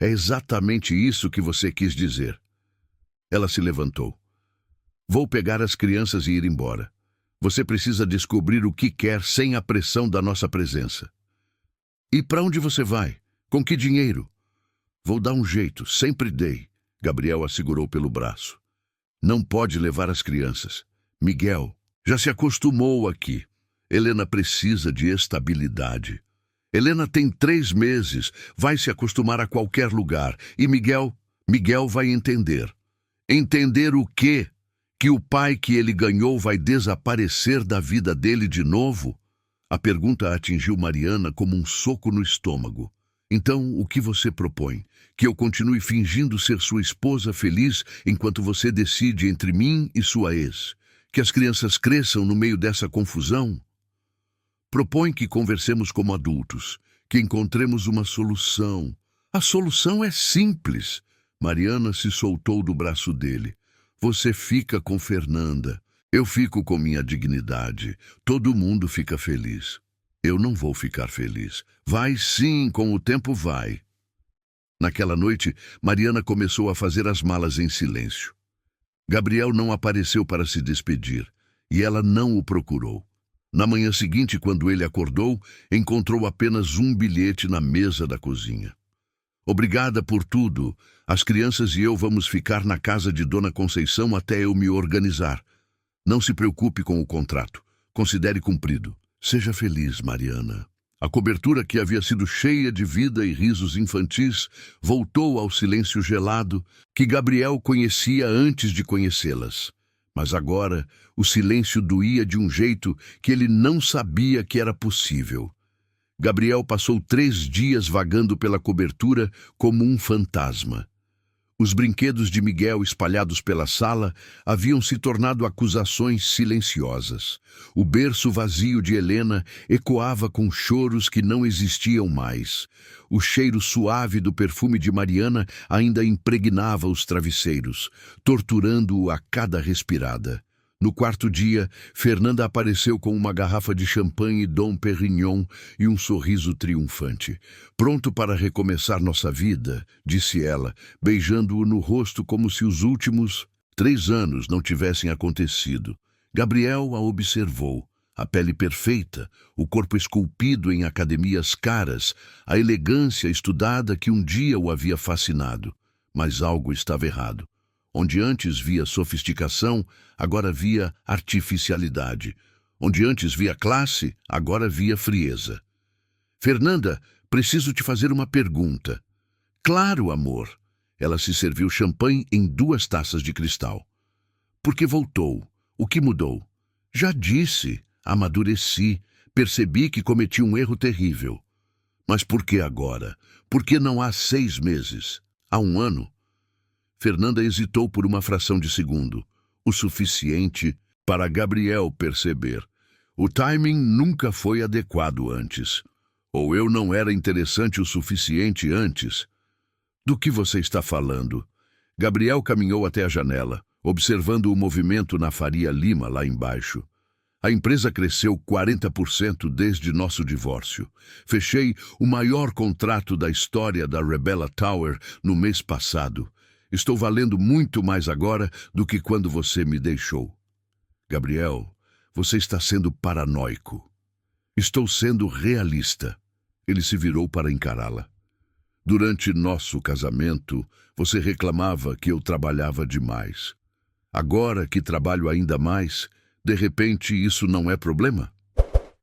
É exatamente isso que você quis dizer. Ela se levantou. Vou pegar as crianças e ir embora. Você precisa descobrir o que quer sem a pressão da nossa presença. E para onde você vai? Com que dinheiro? Vou dar um jeito, sempre dei. Gabriel a segurou pelo braço. Não pode levar as crianças. Miguel já se acostumou aqui. Helena precisa de estabilidade. Helena tem 3 meses, vai se acostumar a qualquer lugar. E Miguel vai entender. Entender o quê? Que o pai que ele ganhou vai desaparecer da vida dele de novo? A pergunta atingiu Mariana como um soco no estômago. Então, o que você propõe? Que eu continue fingindo ser sua esposa feliz enquanto você decide entre mim e sua ex? Que as crianças cresçam no meio dessa confusão? Propõe que conversemos como adultos, que encontremos uma solução. A solução é simples. Mariana se soltou do braço dele. Você fica com Fernanda. Eu fico com minha dignidade. Todo mundo fica feliz. Eu não vou ficar feliz. Vai sim, com o tempo vai. Naquela noite, Mariana começou a fazer as malas em silêncio. Gabriel não apareceu para se despedir, e ela não o procurou. Na manhã seguinte, quando ele acordou, encontrou apenas um bilhete na mesa da cozinha. Obrigada por tudo. As crianças e eu vamos ficar na casa de Dona Conceição até eu me organizar. Não se preocupe com o contrato. Considere cumprido. Seja feliz, Mariana. A cobertura que havia sido cheia de vida e risos infantis voltou ao silêncio gelado que Gabriel conhecia antes de conhecê-las. Mas agora o silêncio doía de um jeito que ele não sabia que era possível. Gabriel passou 3 dias vagando pela cobertura como um fantasma. Os brinquedos de Miguel espalhados pela sala haviam se tornado acusações silenciosas. O berço vazio de Helena ecoava com choros que não existiam mais. O cheiro suave do perfume de Mariana ainda impregnava os travesseiros, torturando-o a cada respirada. No 4º dia, Fernanda apareceu com uma garrafa de champanhe Dom Perignon e um sorriso triunfante. Pronto para recomeçar nossa vida, disse ela, beijando-o no rosto como se os últimos 3 anos não tivessem acontecido. Gabriel a observou. A pele perfeita, o corpo esculpido em academias caras, a elegância estudada que um dia o havia fascinado. Mas algo estava errado. Onde antes via sofisticação, agora via artificialidade. Onde antes via classe, agora via frieza. Fernanda, preciso te fazer uma pergunta. Claro, amor. Ela se serviu champanhe em 2 taças de cristal. Por que voltou? O que mudou? Já disse, amadureci, percebi que cometi um erro terrível. Mas por que agora? Por que não há 6 meses? Há 1 ano? Fernanda hesitou por uma fração de segundo, o suficiente para Gabriel perceber. O timing nunca foi adequado antes. Ou eu não era interessante o suficiente antes. Do que você está falando? Gabriel caminhou até a janela, observando o movimento na Faria Lima lá embaixo. A empresa cresceu 40% desde nosso divórcio. Fechei o maior contrato da história da Rebella Tower no mês passado. Estou valendo muito mais agora do que quando você me deixou. Gabriel, você está sendo paranoico. Estou sendo realista. Ele se virou para encará-la. Durante nosso casamento, você reclamava que eu trabalhava demais. Agora que trabalho ainda mais, de repente isso não é problema?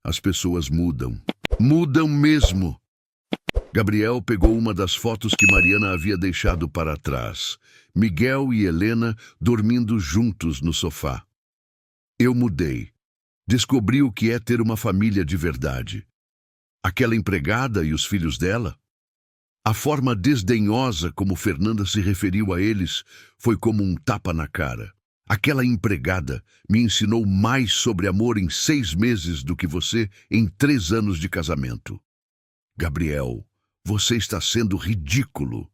As pessoas mudam. Mudam mesmo. Gabriel pegou uma das fotos que Mariana havia deixado para trás. Miguel e Helena dormindo juntos no sofá. Eu mudei. Descobri o que é ter uma família de verdade. Aquela empregada e os filhos dela? A forma desdenhosa como Fernanda se referiu a eles foi como um tapa na cara. Aquela empregada me ensinou mais sobre amor em 6 meses do que você em 3 anos de casamento. Gabriel, você está sendo ridículo.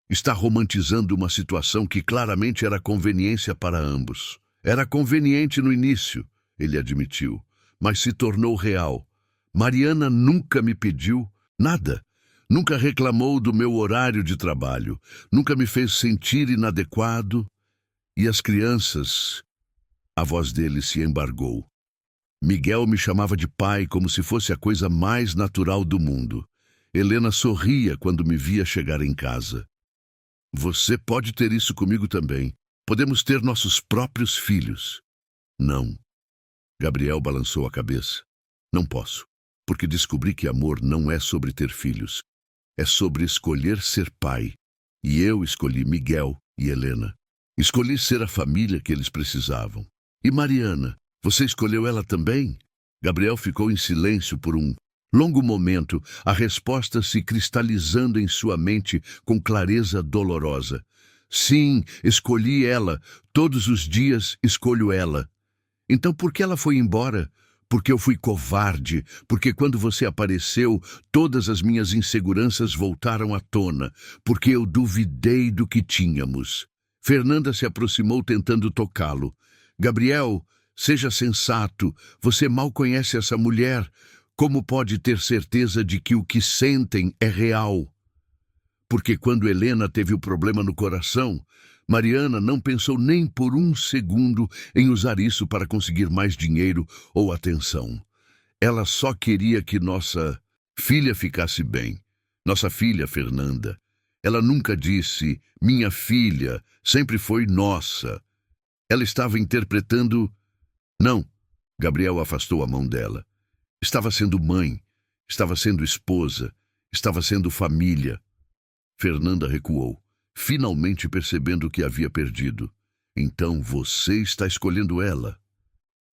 Está romantizando uma situação que claramente era conveniência para ambos. Era conveniente no início, ele admitiu, mas se tornou real. Mariana nunca me pediu nada. Nunca reclamou do meu horário de trabalho. Nunca me fez sentir inadequado. E as crianças... A voz dele se embargou. Miguel me chamava de pai como se fosse a coisa mais natural do mundo. Helena sorria quando me via chegar em casa. Você pode ter isso comigo também. Podemos ter nossos próprios filhos. Não. Gabriel balançou a cabeça. Não posso, porque descobri que amor não é sobre ter filhos. É sobre escolher ser pai. E eu escolhi Miguel e Helena. Escolhi ser a família que eles precisavam. E Mariana, você escolheu ela também? Gabriel ficou em silêncio por um longo momento, a resposta se cristalizando em sua mente com clareza dolorosa. Sim, escolhi ela. Todos os dias escolho ela. Então por que ela foi embora? Porque eu fui covarde, porque quando você apareceu, todas as minhas inseguranças voltaram à tona, porque eu duvidei do que tínhamos. Fernanda se aproximou tentando tocá-lo. Gabriel, seja sensato, você mal conhece essa mulher. Como pode ter certeza de que o que sentem é real? Porque quando Helena teve o problema no coração, Mariana não pensou nem por um segundo em usar isso para conseguir mais dinheiro ou atenção. Ela só queria que nossa filha ficasse bem. Nossa filha, Fernanda. Ela nunca disse, minha filha, sempre foi nossa. Ela estava interpretando... Não, Gabriel afastou a mão dela. Estava sendo mãe, estava sendo esposa, estava sendo família. Fernanda recuou, finalmente percebendo o que havia perdido. Então você está escolhendo ela.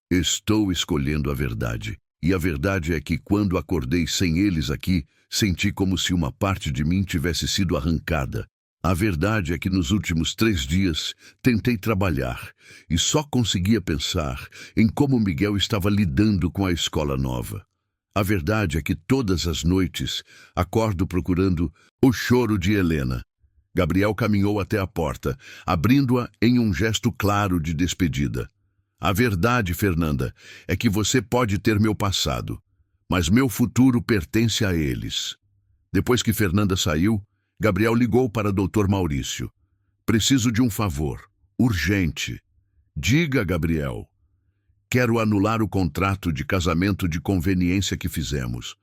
Estou escolhendo a verdade. E a verdade é que quando acordei sem eles aqui, senti como se uma parte de mim tivesse sido arrancada. A verdade é que nos últimos 3 dias tentei trabalhar e só conseguia pensar em como Miguel estava lidando com a escola nova. A verdade é que todas as noites acordo procurando o choro de Helena. Gabriel caminhou até a porta, abrindo-a em um gesto claro de despedida. A verdade, Fernanda, é que você pode ter meu passado, mas meu futuro pertence a eles. Depois que Fernanda saiu, Gabriel ligou para Dr. Maurício. Preciso de um favor, urgente. Diga, Gabriel. Quero anular o contrato de casamento de conveniência que fizemos.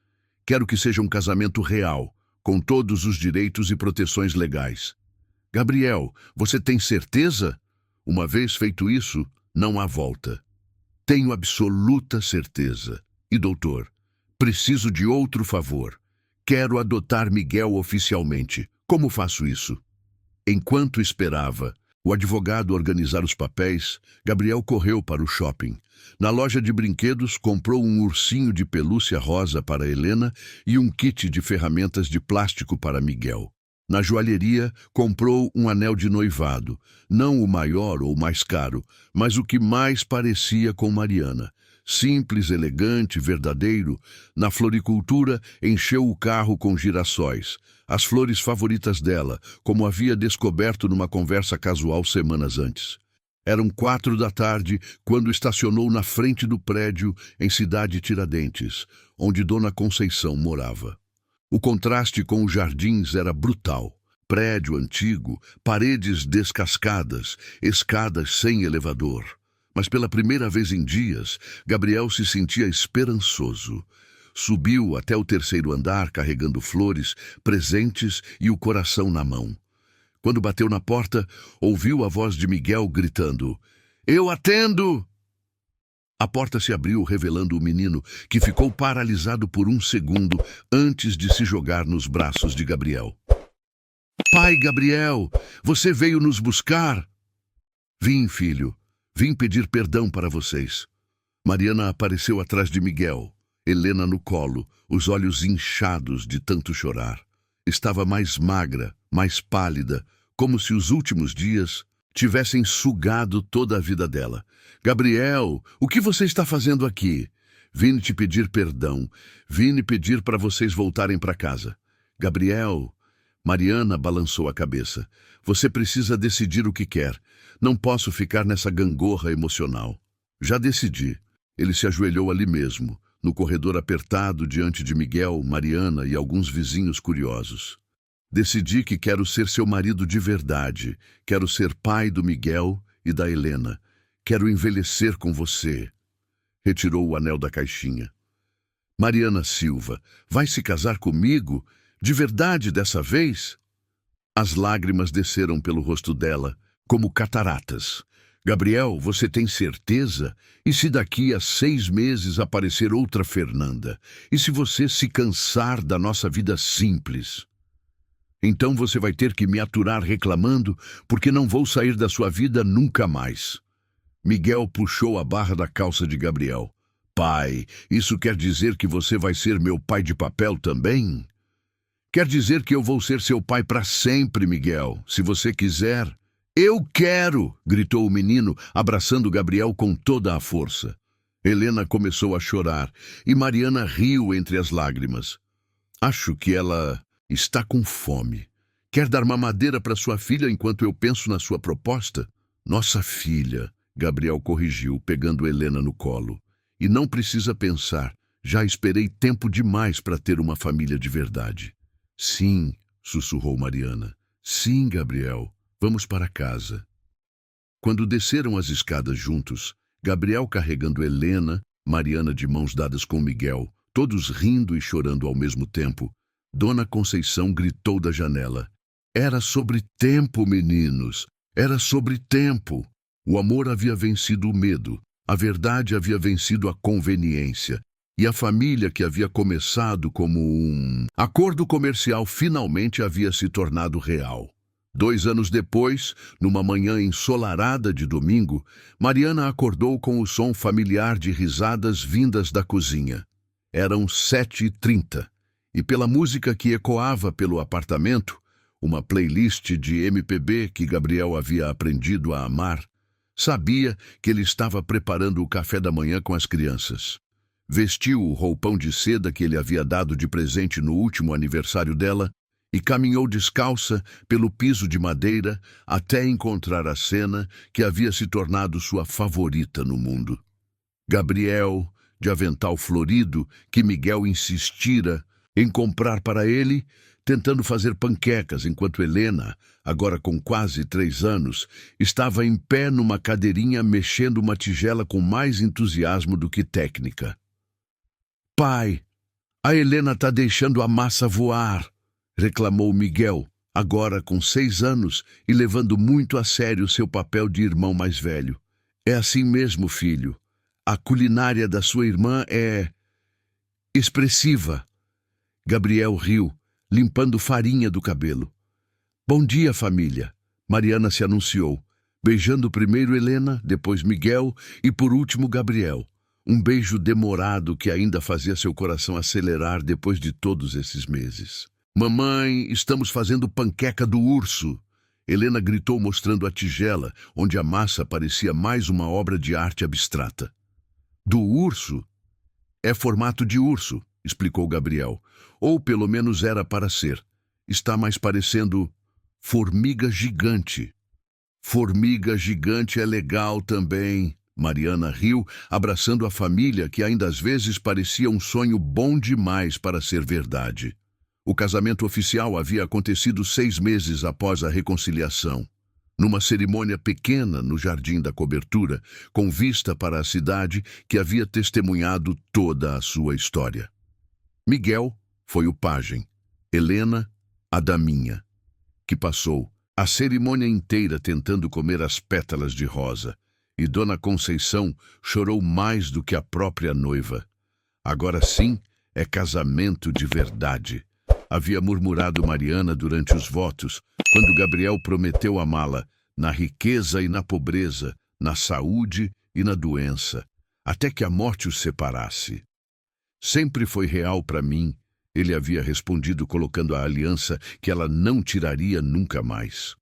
Quero que seja um casamento real, com todos os direitos e proteções legais. Gabriel, você tem certeza? Uma vez feito isso, não há volta. Tenho absoluta certeza. E, doutor, preciso de outro favor. Quero adotar Miguel oficialmente. Como faço isso? Enquanto esperava o advogado organizar os papéis, Gabriel correu para o shopping. Na loja de brinquedos, comprou um ursinho de pelúcia rosa para Helena e um kit de ferramentas de plástico para Miguel. Na joalheria, comprou um anel de noivado, não o maior ou mais caro, mas o que mais parecia com Mariana. Simples, elegante, verdadeiro, na floricultura encheu o carro com girassóis, as flores favoritas dela, como havia descoberto numa conversa casual semanas antes. Eram 4 da tarde quando estacionou na frente do prédio em Cidade Tiradentes, onde Dona Conceição morava. O contraste com os jardins era brutal. Prédio antigo, paredes descascadas, escadas sem elevador. Mas pela primeira vez em dias, Gabriel se sentia esperançoso. Subiu até o terceiro andar carregando flores, presentes e o coração na mão. Quando bateu na porta, ouviu a voz de Miguel gritando: "Eu atendo!" A porta se abriu, revelando o menino, que ficou paralisado por um segundo antes de se jogar nos braços de Gabriel. "Pai Gabriel, você veio nos buscar?" "Vim, filho. Vim pedir perdão para vocês." Mariana apareceu atrás de Miguel, Helena no colo, os olhos inchados de tanto chorar. Estava mais magra, mais pálida, como se os últimos dias tivessem sugado toda a vida dela. "Gabriel, o que você está fazendo aqui?" "Vim te pedir perdão. Vim pedir para vocês voltarem para casa." "Gabriel..." Mariana balançou a cabeça. "Você precisa decidir o que quer. Não posso ficar nessa gangorra emocional." "Já decidi." Ele se ajoelhou ali mesmo, no corredor apertado diante de Miguel, Mariana e alguns vizinhos curiosos. "Decidi que quero ser seu marido de verdade. Quero ser pai do Miguel e da Helena. Quero envelhecer com você." Retirou o anel da caixinha. "Mariana Silva, vai se casar comigo? De verdade dessa vez?" As lágrimas desceram pelo rosto dela, como cataratas. "Gabriel, você tem certeza? E se daqui a 6 meses aparecer outra Fernanda? E se você se cansar da nossa vida simples? Então você vai ter que me aturar reclamando, porque não vou sair da sua vida nunca mais." Miguel puxou a barra da calça de Gabriel. "Pai, isso quer dizer que você vai ser meu pai de papel também?" "Quer dizer que eu vou ser seu pai para sempre, Miguel, se você quiser." "Eu quero!" gritou o menino, abraçando Gabriel com toda a força. Helena começou a chorar e Mariana riu entre as lágrimas. "Acho que ela está com fome. Quer dar mamadeira para sua filha enquanto eu penso na sua proposta?" "Nossa filha", Gabriel corrigiu, pegando Helena no colo. "E não precisa pensar. Já esperei tempo demais para ter uma família de verdade." "Sim", sussurrou Mariana. "Sim, Gabriel. Vamos para casa." Quando desceram as escadas juntos, Gabriel carregando Helena, Mariana de mãos dadas com Miguel, todos rindo e chorando ao mesmo tempo, Dona Conceição gritou da janela: "Era sobre tempo, meninos. Era sobre tempo." O amor havia vencido o medo, a verdade havia vencido a conveniência, e a família que havia começado como um acordo comercial finalmente havia se tornado real. 2 anos depois, numa manhã ensolarada de domingo, Mariana acordou com o som familiar de risadas vindas da cozinha. Eram 7h30, e pela música que ecoava pelo apartamento, uma playlist de MPB que Gabriel havia aprendido a amar, sabia que ele estava preparando o café da manhã com as crianças. Vestiu o roupão de seda que ele havia dado de presente no último aniversário dela e caminhou descalça pelo piso de madeira até encontrar a cena que havia se tornado sua favorita no mundo. Gabriel, de avental florido, que Miguel insistira em comprar para ele, tentando fazer panquecas enquanto Helena, agora com quase 3 anos, estava em pé numa cadeirinha mexendo uma tigela com mais entusiasmo do que técnica. "Pai, a Helena está deixando a massa voar", reclamou Miguel, agora com 6 anos e levando muito a sério seu papel de irmão mais velho. "É assim mesmo, filho. A culinária da sua irmã é expressiva." Gabriel riu, limpando farinha do cabelo. "Bom dia, família." Mariana se anunciou, beijando primeiro Helena, depois Miguel e por último Gabriel. Um beijo demorado que ainda fazia seu coração acelerar depois de todos esses meses. "Mamãe, estamos fazendo panqueca do urso." Helena gritou mostrando a tigela, onde a massa parecia mais uma obra de arte abstrata. "Do urso?" "É formato de urso", explicou Gabriel. "Ou pelo menos era para ser. Está mais parecendo formiga gigante." "Formiga gigante é legal também." Mariana riu, abraçando a família que ainda às vezes parecia um sonho bom demais para ser verdade. O casamento oficial havia acontecido 6 meses após a reconciliação, numa cerimônia pequena no Jardim da Cobertura, com vista para a cidade que havia testemunhado toda a sua história. Miguel foi o pajem, Helena, a daminha, que passou a cerimônia inteira tentando comer as pétalas de rosa, e Dona Conceição chorou mais do que a própria noiva. Agora sim é casamento de verdade, havia murmurado Mariana durante os votos, quando Gabriel prometeu amá-la na riqueza e na pobreza, na saúde e na doença, até que a morte os separasse. Sempre foi real para mim, ele havia respondido colocando a aliança que ela não tiraria nunca mais.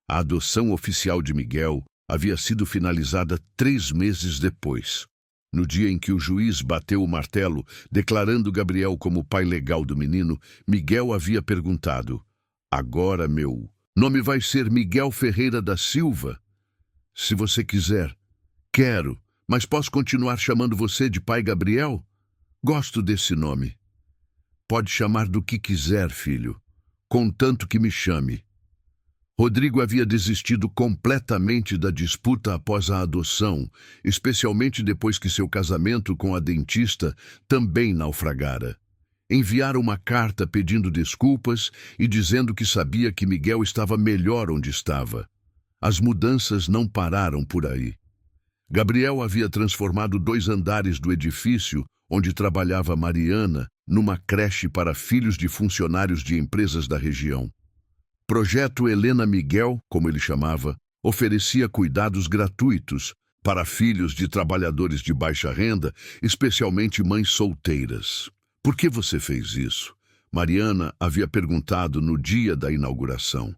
A adoção oficial de Miguel havia sido finalizada 3 meses depois. No dia em que o juiz bateu o martelo, declarando Gabriel como pai legal do menino, Miguel havia perguntado: "Agora meu nome vai ser Miguel Ferreira da Silva? Se você quiser." "Quero, mas posso continuar chamando você de pai Gabriel? Gosto desse nome." "Pode chamar do que quiser, filho, contanto que me chame." Rodrigo havia desistido completamente da disputa após a adoção, especialmente depois que seu casamento com a dentista também naufragara. Enviara uma carta pedindo desculpas e dizendo que sabia que Miguel estava melhor onde estava. As mudanças não pararam por aí. Gabriel havia transformado 2 andares do edifício onde trabalhava Mariana numa creche para filhos de funcionários de empresas da região. Projeto Helena Miguel, como ele chamava, oferecia cuidados gratuitos para filhos de trabalhadores de baixa renda, especialmente mães solteiras. "Por que você fez isso?" Mariana havia perguntado no dia da inauguração.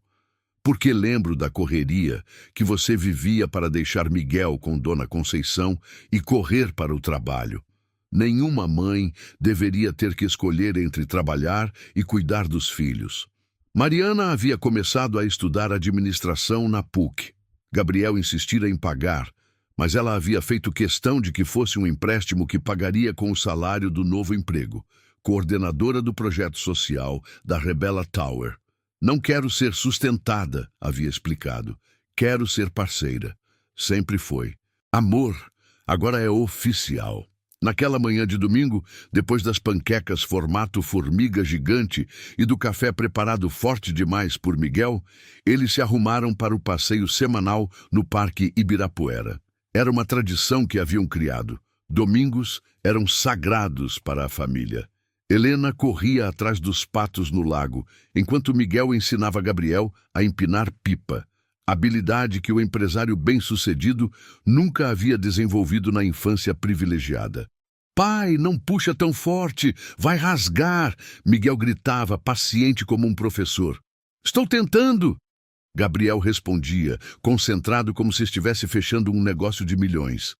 "Porque lembro da correria que você vivia para deixar Miguel com Dona Conceição e correr para o trabalho. Nenhuma mãe deveria ter que escolher entre trabalhar e cuidar dos filhos." Mariana havia começado a estudar administração na PUC. Gabriel insistira em pagar, mas ela havia feito questão de que fosse um empréstimo que pagaria com o salário do novo emprego, coordenadora do projeto social da Rebella Tower. "Não quero ser sustentada", havia explicado. "Quero ser parceira." Sempre foi. Amor, agora é oficial. Naquela manhã de domingo, depois das panquecas formato formiga gigante e do café preparado forte demais por Miguel, eles se arrumaram para o passeio semanal no Parque Ibirapuera. Era uma tradição que haviam criado. Domingos eram sagrados para a família. Helena corria atrás dos patos no lago, enquanto Miguel ensinava Gabriel a empinar pipa, habilidade que o empresário bem-sucedido nunca havia desenvolvido na infância privilegiada. "Pai, não puxa tão forte, vai rasgar!" Miguel gritava, paciente como um professor. "Estou tentando!" Gabriel respondia, concentrado como se estivesse fechando um negócio de milhões.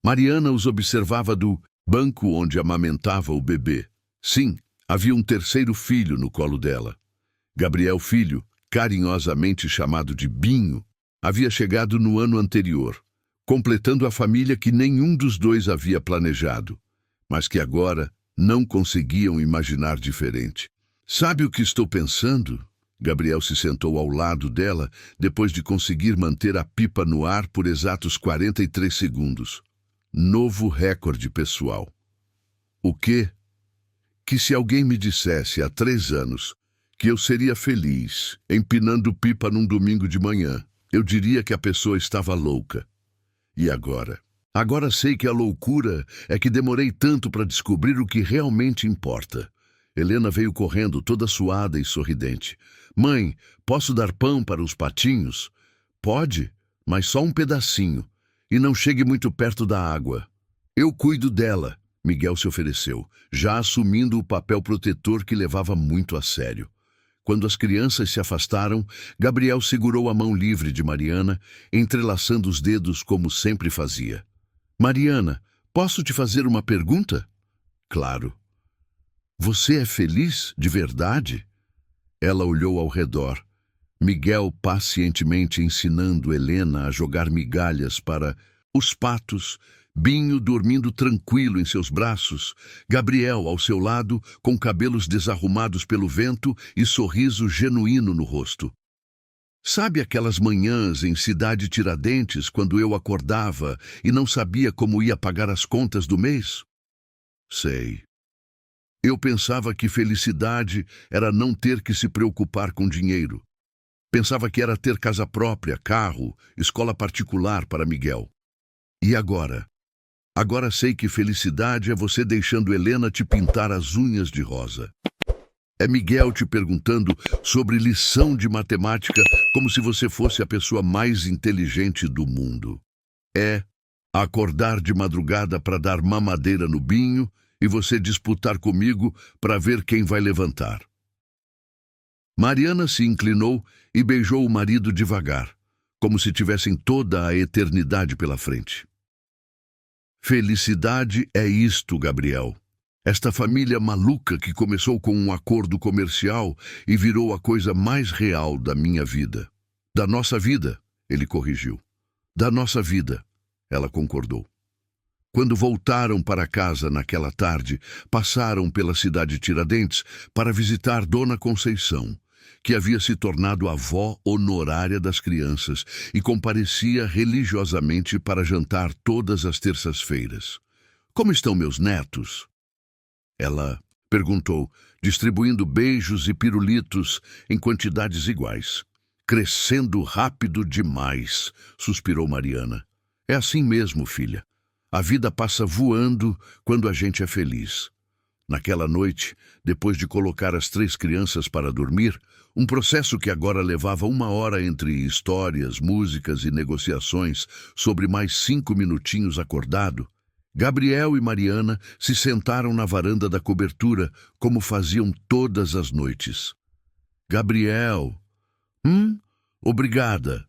Mariana os observava do banco onde amamentava o bebê. Sim, havia um 3º filho no colo dela. Gabriel Filho, carinhosamente chamado de Binho, havia chegado no ano anterior, completando a família que nenhum dos dois havia planejado, mas que agora não conseguiam imaginar diferente. "Sabe o que estou pensando?" Gabriel se sentou ao lado dela depois de conseguir manter a pipa no ar por exatos 43 segundos. Novo recorde pessoal. "O quê?" "Que se alguém me dissesse há 3 anos que eu seria feliz empinando pipa num domingo de manhã, eu diria que a pessoa estava louca. E agora? Agora sei que a loucura é que demorei tanto para descobrir o que realmente importa." Helena veio correndo, toda suada e sorridente. "Mãe, posso dar pão para os patinhos?" "Pode, mas só um pedacinho. E não chegue muito perto da água." "Eu cuido dela." Miguel se ofereceu, já assumindo o papel protetor que levava muito a sério. Quando as crianças se afastaram, Gabriel segurou a mão livre de Mariana, entrelaçando os dedos como sempre fazia. "Mariana, posso te fazer uma pergunta?" "Claro." "Você é feliz, de verdade?" Ela olhou ao redor. Miguel pacientemente ensinando Helena a jogar migalhas para os patos, Binho dormindo tranquilo em seus braços, Gabriel ao seu lado, com cabelos desarrumados pelo vento e sorriso genuíno no rosto. Sabe aquelas manhãs em Cidade Tiradentes, quando eu acordava e não sabia como ia pagar as contas do mês? Sei. Eu pensava que felicidade era não ter que se preocupar com dinheiro. Pensava que era ter casa própria, carro, escola particular para Miguel. E agora? Agora sei que felicidade é você deixando Helena te pintar as unhas de rosa. É Miguel te perguntando sobre lição de matemática como se você fosse a pessoa mais inteligente do mundo. É acordar de madrugada para dar mamadeira no Binho e você disputar comigo para ver quem vai levantar. Mariana se inclinou e beijou o marido devagar, como se tivessem toda a eternidade pela frente. Felicidade é isto, Gabriel. Esta família maluca que começou com um acordo comercial e virou a coisa mais real da minha vida. Da nossa vida, ele corrigiu. Da nossa vida, ela concordou. Quando voltaram para casa naquela tarde, passaram pela cidade Tiradentes para visitar Dona Conceição, que havia se tornado a avó honorária das crianças e comparecia religiosamente para jantar todas as terças-feiras. Como estão meus netos? Ela perguntou, distribuindo beijos e pirulitos em quantidades iguais. Crescendo rápido demais, suspirou Mariana. É assim mesmo, filha. A vida passa voando quando a gente é feliz. Naquela noite, depois de colocar as 3 crianças para dormir, um processo que agora levava 1 hora entre histórias, músicas e negociações sobre mais 5 minutinhos acordado, Gabriel e Mariana se sentaram na varanda da cobertura, como faziam todas as noites. Gabriel. Obrigada.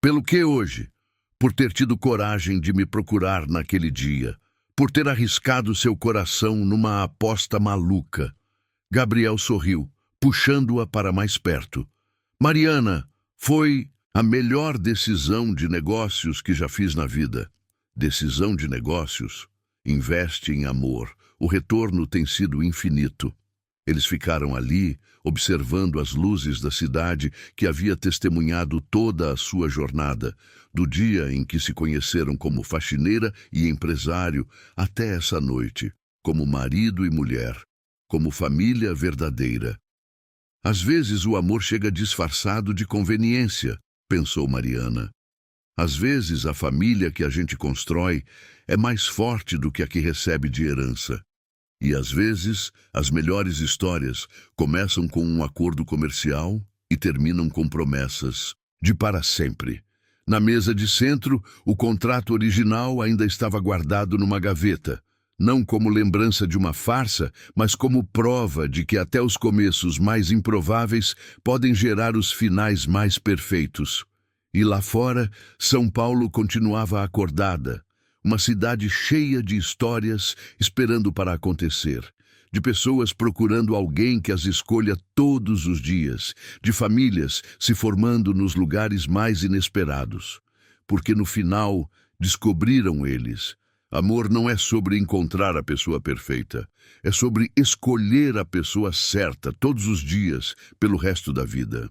Pelo que hoje? Por ter tido coragem de me procurar naquele dia. Por ter arriscado seu coração numa aposta maluca. Gabriel sorriu, puxando-a para mais perto. Mariana, foi a melhor decisão de negócios que já fiz na vida. Decisão de negócios? Investe em amor. O retorno tem sido infinito. Eles ficaram ali, observando as luzes da cidade que havia testemunhado toda a sua jornada, do dia em que se conheceram como faxineira e empresário até essa noite, como marido e mulher, como família verdadeira. Às vezes o amor chega disfarçado de conveniência, pensou Mariana. Às vezes a família que a gente constrói é mais forte do que a que recebe de herança. E às vezes, as melhores histórias começam com um acordo comercial e terminam com promessas de para sempre. Na mesa de centro, o contrato original ainda estava guardado numa gaveta, não como lembrança de uma farsa, mas como prova de que até os começos mais improváveis podem gerar os finais mais perfeitos. E lá fora, São Paulo continuava acordada, uma cidade cheia de histórias esperando para acontecer, de pessoas procurando alguém que as escolha todos os dias, de famílias se formando nos lugares mais inesperados. Porque no final, descobriram eles, amor não é sobre encontrar a pessoa perfeita, é sobre escolher a pessoa certa todos os dias pelo resto da vida.